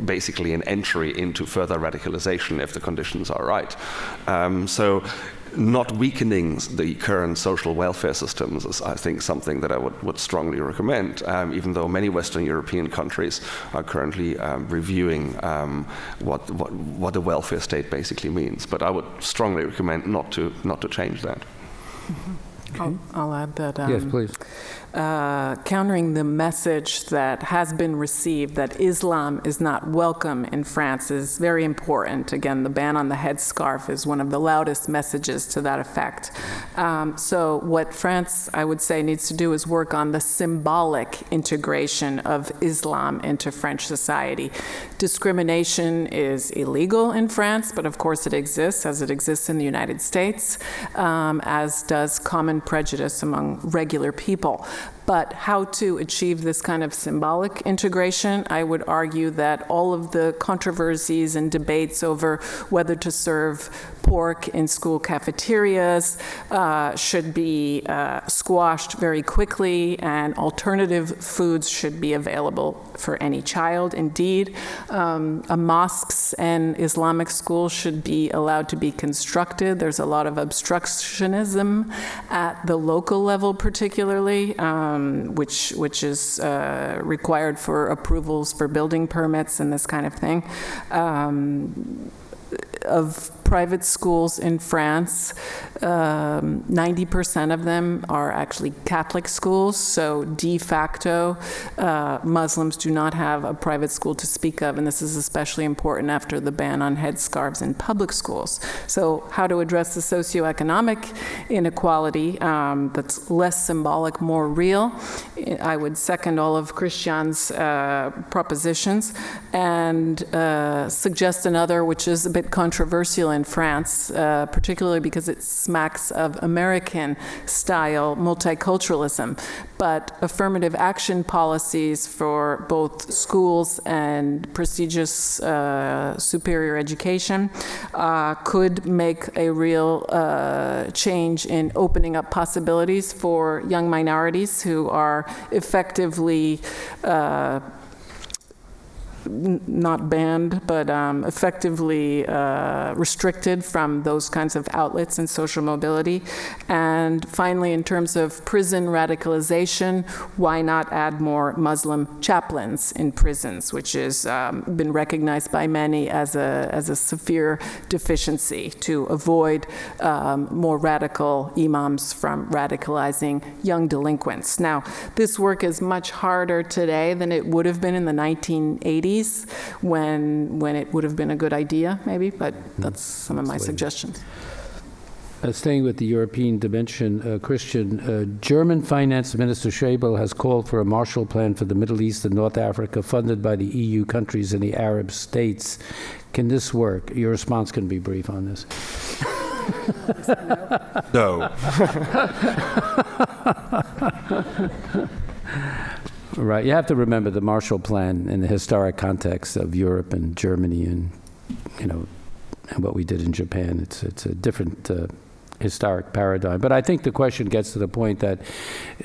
basically an entry into further radicalization if the conditions are right. So not weakening the current social welfare systems is, I think, something that I would strongly recommend, even though many Western European countries are currently reviewing what a welfare state basically means. But I would strongly recommend not to change that. Okay. I'll add that. Yes, please. Countering the message that has been received that Islam is not welcome in France is very important. Again, the ban on the headscarf is one of the loudest messages to that effect. So what France, I would say, needs to do is work on the symbolic integration of Islam into French society. Discrimination is illegal in France, but of course it exists, as it exists in the United States, as does common prejudice among regular people. But how to achieve this kind of symbolic integration, I would argue that all of the controversies and debates over whether to serve pork in school cafeterias should be squashed very quickly, and alternative foods should be available for any child. Indeed, mosques and Islamic schools should be allowed to be constructed. There's a lot of obstructionism at the local level, particularly, which is required for approvals for building permits and this kind of thing. Of private schools in France, 90% of them are actually Catholic schools, so de facto, Muslims do not have a private school to speak of, and this is especially important after the ban on headscarves in public schools. So how to address the socioeconomic inequality that's less symbolic, more real? I would second all of Christian's propositions and suggest another, which is a bit controversial in France, particularly because it smacks of American-style multiculturalism. But affirmative action policies for both schools and prestigious superior education could make a real change in opening up possibilities for young minorities who are effectively not banned, but effectively restricted from those kinds of outlets and social mobility. And finally, in terms of prison radicalization, why not add more Muslim chaplains in prisons, which has been recognized by many as a severe deficiency to avoid more radical imams from radicalizing young delinquents. Now, this work is much harder today than it would have been in the 1980s, when it would have been a good idea, maybe, but that's some of my suggestions. Staying with the European dimension, Christian, German Finance Minister Schäuble has called for a Marshall Plan for the Middle East and North Africa funded by the EU countries and the Arab states. Can this work? Your response can be brief on this. No. Right. You have to remember the Marshall Plan in the historic context of Europe and Germany and, and what we did in Japan. It's a different historic paradigm. But I think the question gets to the point that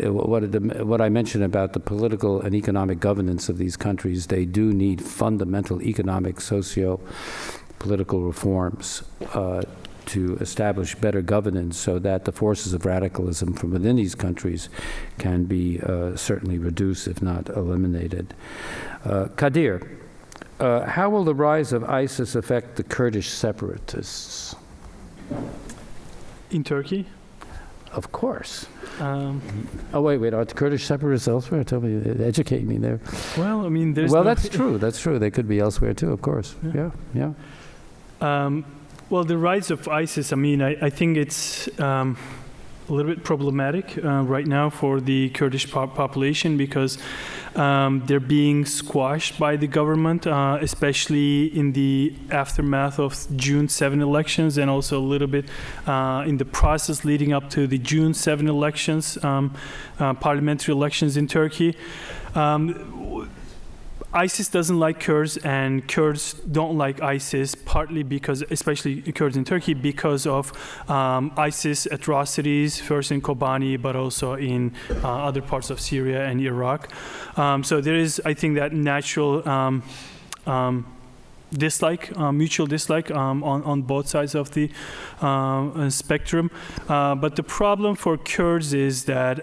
what I mentioned about the political and economic governance of these countries, they do need fundamental economic, socio-political reforms to establish better governance so that the forces of radicalism from within these countries can be certainly reduced, if not eliminated. Kadir, how will the rise of ISIS affect the Kurdish separatists? In Turkey? Of course. Oh, wait, are the Kurdish separatists elsewhere? Tell me, educate me there. Well, I mean, Well, that's true. They could be elsewhere too, of course. Yeah. Well, the rise of ISIS, I mean, I think it's a little bit problematic right now for the Kurdish population because they're being squashed by the government, especially in the aftermath of June 7 elections and also a little bit in the process leading up to the June 7 elections, parliamentary elections in Turkey. ISIS doesn't like Kurds, and Kurds don't like ISIS, partly because, especially Kurds in Turkey, because of ISIS atrocities, first in Kobani, but also in other parts of Syria and Iraq. So there is, I think, that natural dislike, mutual dislike on both sides of the spectrum. But the problem for Kurds is that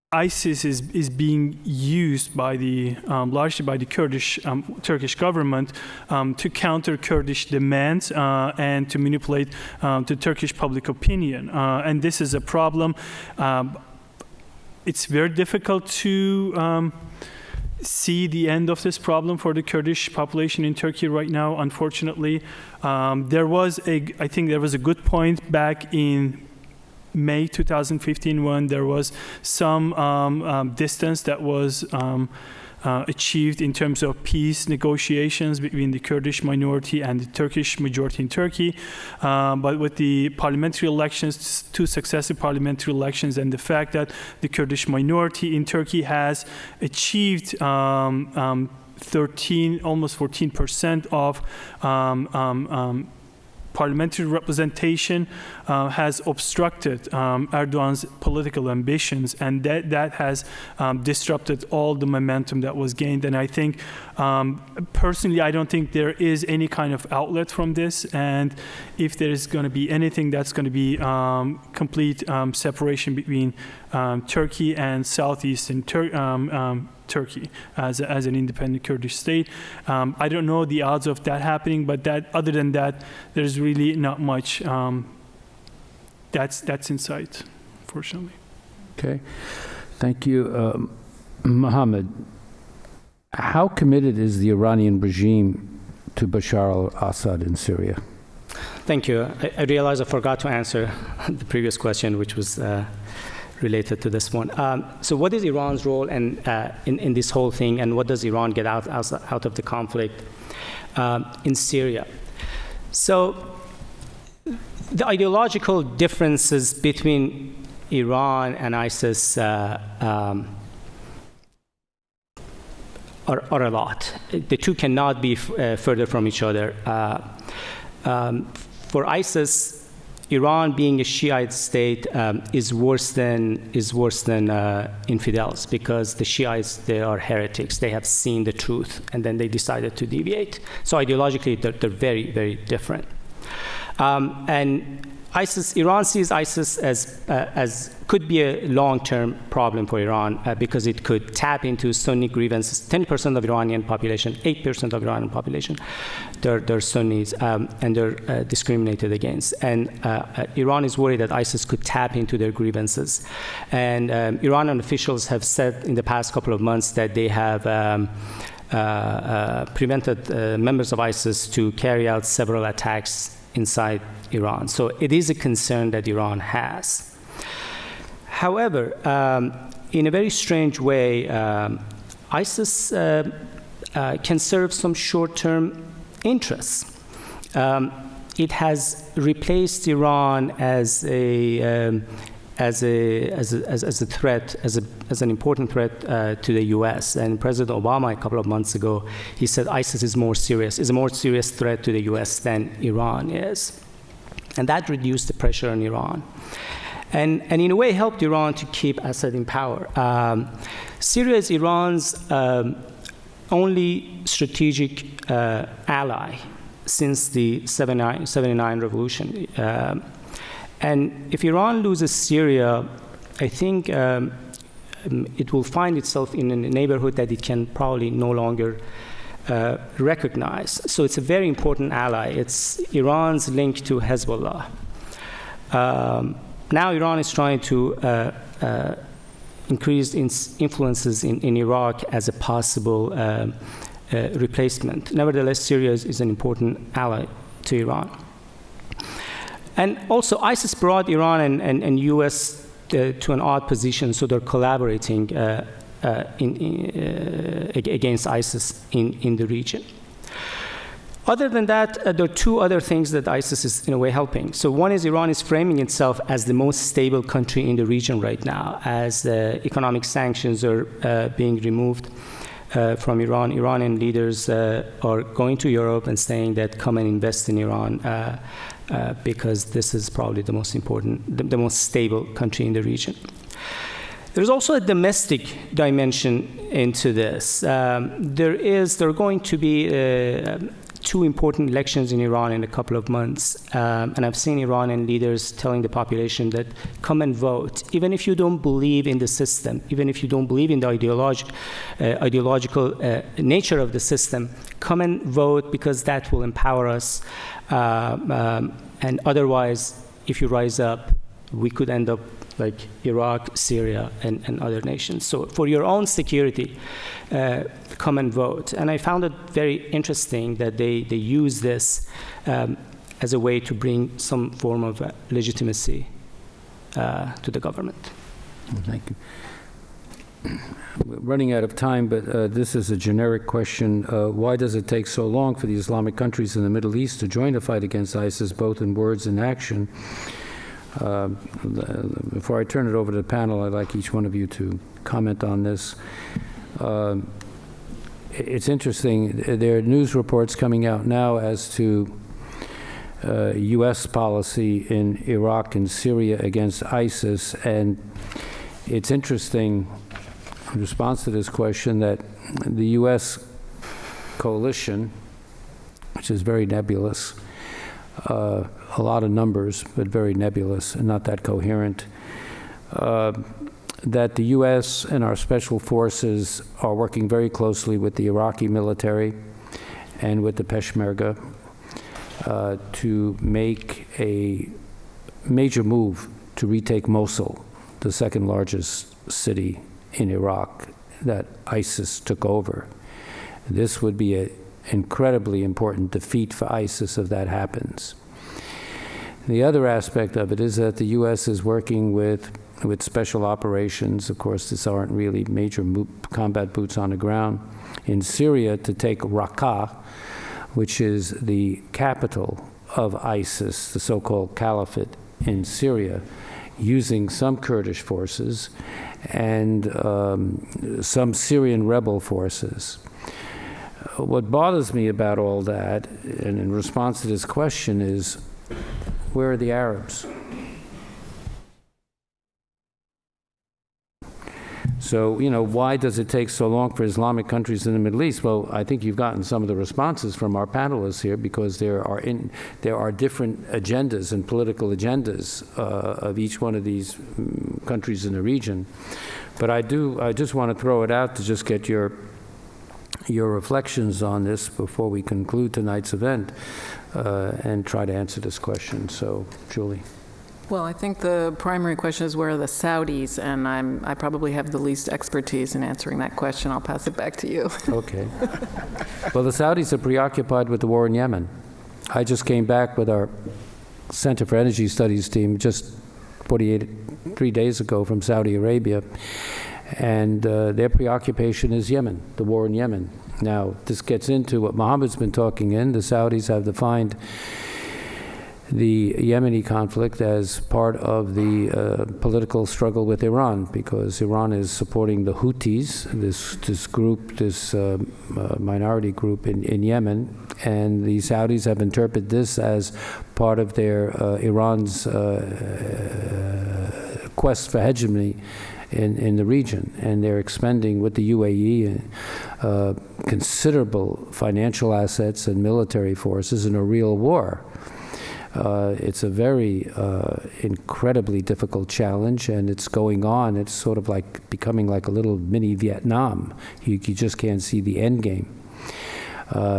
ISIS is being used by the largely by the Turkish government to counter Kurdish demands and to manipulate the Turkish public opinion. And this is a problem. It's very difficult to see the end of this problem for the Kurdish population in Turkey right now. Unfortunately, I think there was a good point back in May 2015 when there was some distance that was achieved in terms of peace negotiations between the Kurdish minority and the Turkish majority in Turkey. But with the parliamentary elections, 2 successive parliamentary elections, and the fact that the Kurdish minority in Turkey has achieved 13, almost 14% of parliamentary representation has obstructed Erdogan's political ambitions, and that has disrupted all the momentum that was gained. And I think, personally, I don't think there is any kind of outlet from this, and if there is going to be anything, that's going to be complete separation between Turkey and southeastern Turkey as an independent Kurdish state. I don't know the odds of that happening, but other than that, there's really not much that's in sight, fortunately. Okay, thank you. Mohammed, how committed is the Iranian regime to Bashar al-Assad in Syria? Thank you. I realize I forgot to answer the previous question, which was related to this one. So what is Iran's role in this whole thing, and what does Iran get out of the conflict in Syria? So the ideological differences between Iran and ISIS are a lot. The two cannot be further from each other. For ISIS, Iran, being a Shiite state, is worse than infidels, because the Shiites, they are heretics. They have seen the truth, and then they decided to deviate. So ideologically, they're very, very different. And Iran sees ISIS as could be a long-term problem for Iran because it could tap into Sunni grievances. 10% of Iranian population, 8% of Iranian population, they're Sunnis, and they're discriminated against. And Iran is worried that ISIS could tap into their grievances. And Iranian officials have said in the past couple of months that they have prevented members of ISIS to carry out several attacks inside Iran. So it is a concern that Iran has. However, in a very strange way, ISIS can serve some short-term interests. It has replaced Iran as a threat, as an important threat to the U.S. And President Obama, a couple of months ago, he said ISIS is a more serious threat to the U.S. than Iran is, and that reduced the pressure on Iran, and in a way helped Iran to keep Assad in power. Syria is Iran's only strategic ally since the 79 revolution. And if Iran loses Syria, I think it will find itself in a neighborhood that it can probably no longer recognize. So it's a very important ally. It's Iran's link to Hezbollah. Now Iran is trying to increase its influences in Iraq as a possible replacement. Nevertheless, Syria is an important ally to Iran. And also, ISIS brought Iran and U.S. To an odd position, so they're collaborating against ISIS in the region. Other than that, there are two other things that ISIS is, in a way, helping. So one is Iran is framing itself as the most stable country in the region right now, as economic sanctions are being removed from Iran. Iranian leaders are going to Europe and saying that come and invest in Iran because this is probably the most important, the most stable country in the region. There's also a domestic dimension into this. There are going to be two important elections in Iran in a couple of months. And I've seen Iranian leaders telling the population that come and vote. Even if you don't believe in the system, even if you don't believe in the ideological nature of the system, come and vote because that will empower us. And otherwise, if you rise up, we could end up like Iraq, Syria, and other nations. So for your own security, come and vote. And I found it very interesting that they use this as a way to bring some form of legitimacy to the government. Thank you. We're running out of time, but this is a generic question. Why does it take so long for the Islamic countries in the Middle East to join the fight against ISIS, both in words and action? Before I turn it over to the panel, I'd like each one of you to comment on this. It's interesting, there are news reports coming out now as to U.S. policy in Iraq and Syria against ISIS, and it's interesting, in response to this question, that the U.S. coalition, which is very nebulous, a lot of numbers, but very nebulous and not that coherent, that the U.S. and our special forces are working very closely with the Iraqi military and with the Peshmerga to make a major move to retake Mosul, the second largest city in Iraq that ISIS took over. This would be an incredibly important defeat for ISIS if that happens. The other aspect of it is that the U.S. is working with special operations. Of course, these aren't really major combat boots on the ground in Syria to take Raqqa, which is the capital of ISIS, the so-called caliphate in Syria, using some Kurdish forces and some Syrian rebel forces. What bothers me about all that, and in response to this question, is where are the Arabs? So, you know, why does it take so long for Islamic countries in the Middle East? Well, I think you've gotten some of the responses from our panelists here, because there are different agendas and political agendas of each one of these countries in the region. But I just want to throw it out to just get your reflections on this before we conclude tonight's event and try to answer this question. So, Julie. Well, I think the primary question is where are the Saudis, and I probably have the least expertise in answering that question. I'll pass it back to you. Okay. Well, the Saudis are preoccupied with the war in Yemen. I just came back with our Center for Energy Studies team just 3 days ago from Saudi Arabia, and their preoccupation is Yemen, the war in Yemen. Now, this gets into what Mohammed's been talking in. The Saudis have defined the Yemeni conflict as part of the political struggle with Iran, because Iran is supporting the Houthis, this minority group in Yemen, and the Saudis have interpreted this as part of their Iran's quest for hegemony in the region, and they're expending with the UAE considerable financial assets and military forces in a real war. It's a very incredibly difficult challenge, and it's going on. It's sort of like becoming like a little mini Vietnam. You just can't see the end game.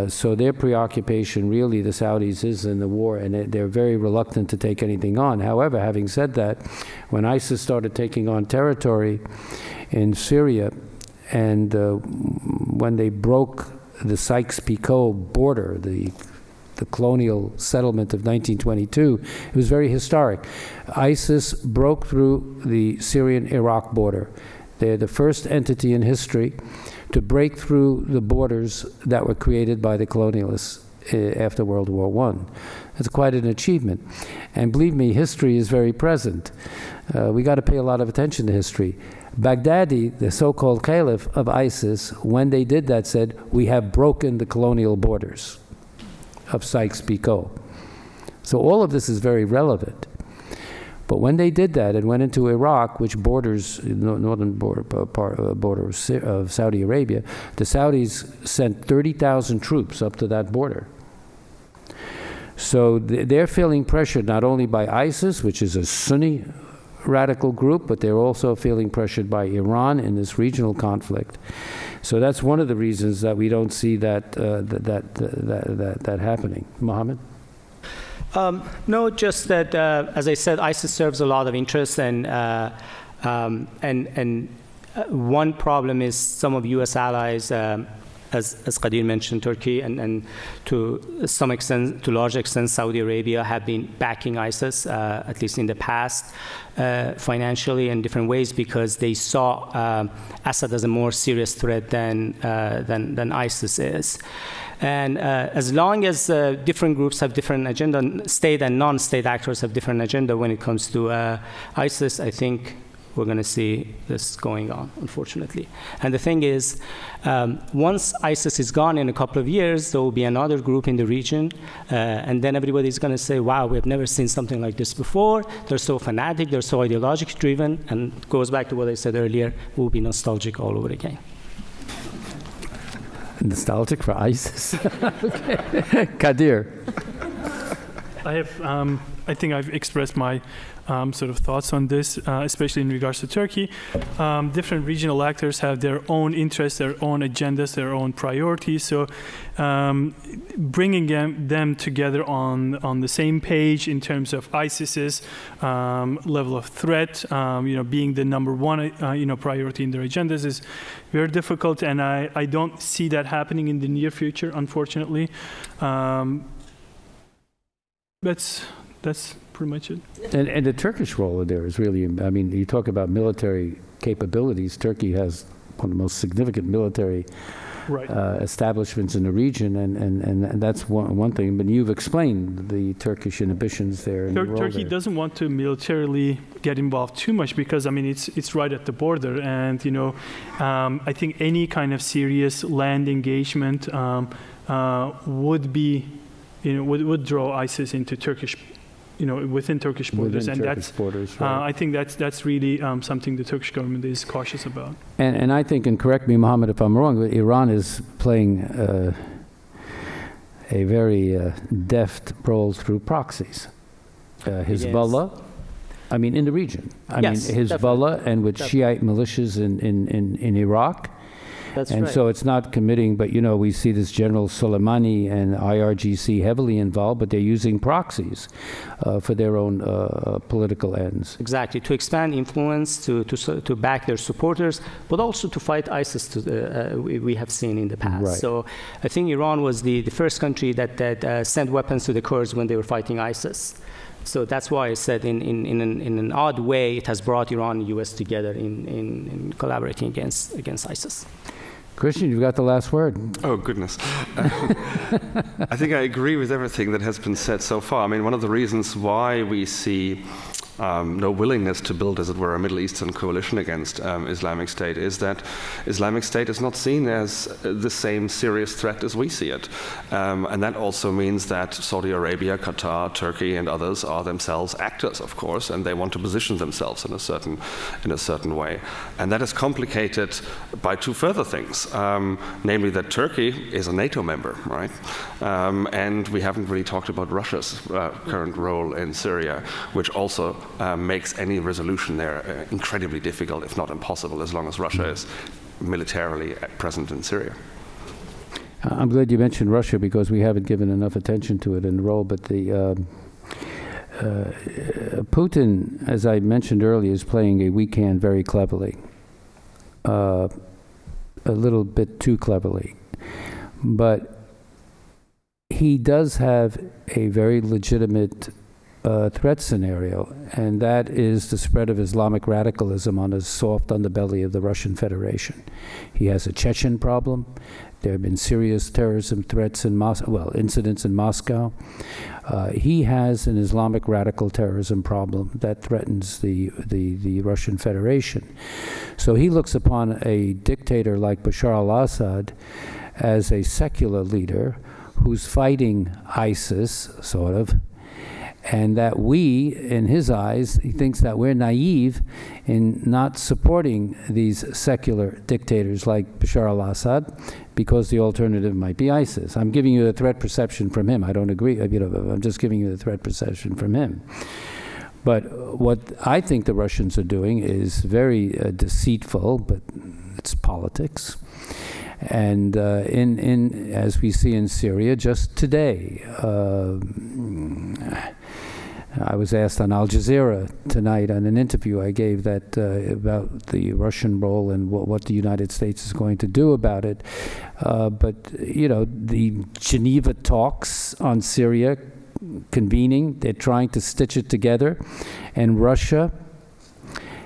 So their preoccupation, really, the Saudis, is in the war, and they're very reluctant to take anything on. However, having said that, when ISIS started taking on territory in Syria, and when they broke the Sykes-Picot border, the colonial settlement of 1922, it was very historic. ISIS broke through the Syrian-Iraq border. They're the first entity in history to break through the borders that were created by the colonialists after World War I. It's quite an achievement. And believe me, history is very present. We got to pay a lot of attention to history. Baghdadi, the so-called caliph of ISIS, when they did that, said, "We have broken the colonial borders of Sykes-Picot." So all of this is very relevant. But when they did that and went into Iraq, which borders the northern border of Saudi Arabia, the Saudis sent 30,000 troops up to that border. So they're feeling pressured not only by ISIS, which is a Sunni radical group, but they're also feeling pressured by Iran in this regional conflict. So that's one of the reasons that we don't see that happening. Mohammed? No, just that, as I said, ISIS serves a lot of interest, and one problem is some of U.S. allies, as Kadir mentioned, Turkey, and to some extent, to large extent, Saudi Arabia have been backing ISIS, at least in the past, financially in different ways, because they saw Assad as a more serious threat than ISIS is. And as long as different groups have different agenda, state and non-state actors have different agenda when it comes to ISIS, I think we're going to see this going on, unfortunately. And the thing is, once ISIS is gone in a couple of years, there will be another group in the region, and then everybody's going to say, wow, we have never seen something like this before. They're so fanatic, they're so ideologically driven, and it goes back to what I said earlier, we'll be nostalgic all over again. Nostalgic for ISIS? Okay. Kadir. I think I've expressed my sort of thoughts on this, especially in regards to Turkey. Different regional actors have their own interests, their own agendas, their own priorities. So bringing them together on the same page in terms of ISIS's level of threat, being the number one, priority in their agendas is very difficult, and I don't see that happening in the near future, unfortunately. That's pretty much it. And the Turkish role there is really, I mean, you talk about military capabilities. Turkey has one of the most significant military establishments in the region, and that's one thing. But you've explained the Turkish inhibitions there. And Turkey doesn't want to militarily get involved too much because, I mean, it's right at the border, and I think any kind of serious land engagement would be, would draw ISIS into Turkish. Within Turkish borders, I think that's really something the Turkish government is cautious about. And I think, and correct me, Mohammed, if I'm wrong, but Iran is playing a very deft role through proxies. Hezbollah, I mean, in the region. I mean, Hezbollah and with Shiite militias in Iraq. That's and right. so it's not committing, but we see this General Soleimani and IRGC heavily involved, but they're using proxies for their own political ends. Exactly, to expand influence, to back their supporters, but also to fight ISIS, we have seen in the past. Right. So I think Iran was the first country that sent weapons to the Kurds when they were fighting ISIS. So that's why I said in an odd way, it has brought Iran and the US together in collaborating against ISIS. Christian, you've got the last word. Oh, goodness. I think I agree with everything that has been said so far. I mean, one of the reasons why we see no willingness to build, as it were, a Middle Eastern coalition against Islamic State is that Islamic State is not seen as the same serious threat as we see it. And that also means that Saudi Arabia, Qatar, Turkey, and others are themselves actors, of course, and they want to position themselves in a certain way. And that is complicated by two further things, namely that Turkey is a NATO member, right? And we haven't really talked about Russia's current role in Syria, which also makes any resolution there incredibly difficult, if not impossible, as long as Russia is militarily present in Syria. I'm glad you mentioned Russia because we haven't given enough attention to it in the role, but Putin, as I mentioned earlier, is playing a weak hand very cleverly, a little bit too cleverly. But he does have a very legitimate threat scenario, and that is the spread of Islamic radicalism on the soft underbelly of the Russian Federation. He has a Chechen problem. There have been serious terrorism threats in incidents in Moscow. He has an Islamic radical terrorism problem that threatens the Russian Federation. So he looks upon a dictator like Bashar al-Assad as a secular leader who's fighting ISIS, sort of, and that we, in his eyes, he thinks that we're naive in not supporting these secular dictators like Bashar al-Assad because the alternative might be ISIS. I'm giving you the threat perception from him. I don't agree. I'm just giving you the threat perception from him. But what I think the Russians are doing is very deceitful, but it's politics. And as we see in Syria, just today, I was asked on Al Jazeera tonight on an interview I gave that about the Russian role and what the United States is going to do about it. But, the Geneva talks on Syria convening, they're trying to stitch it together, and Russia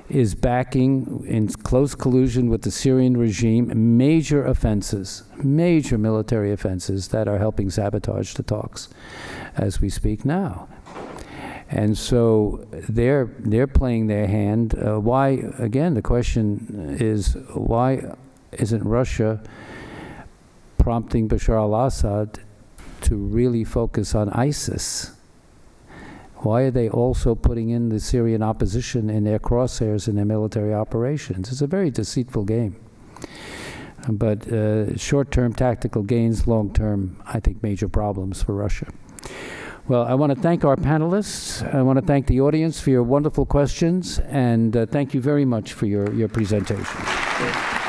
is backing, in close collusion with the Syrian regime, major military offenses that are helping sabotage the talks as we speak now. And so they're playing their hand. Why, again, the question is, why isn't Russia prompting Bashar al-Assad to really focus on ISIS? Why are they also putting in the Syrian opposition in their crosshairs in their military operations? It's a very deceitful game. But short-term tactical gains, long-term, I think, major problems for Russia. Well, I want to thank our panelists. I want to thank the audience for your wonderful questions, and thank you very much for your presentation.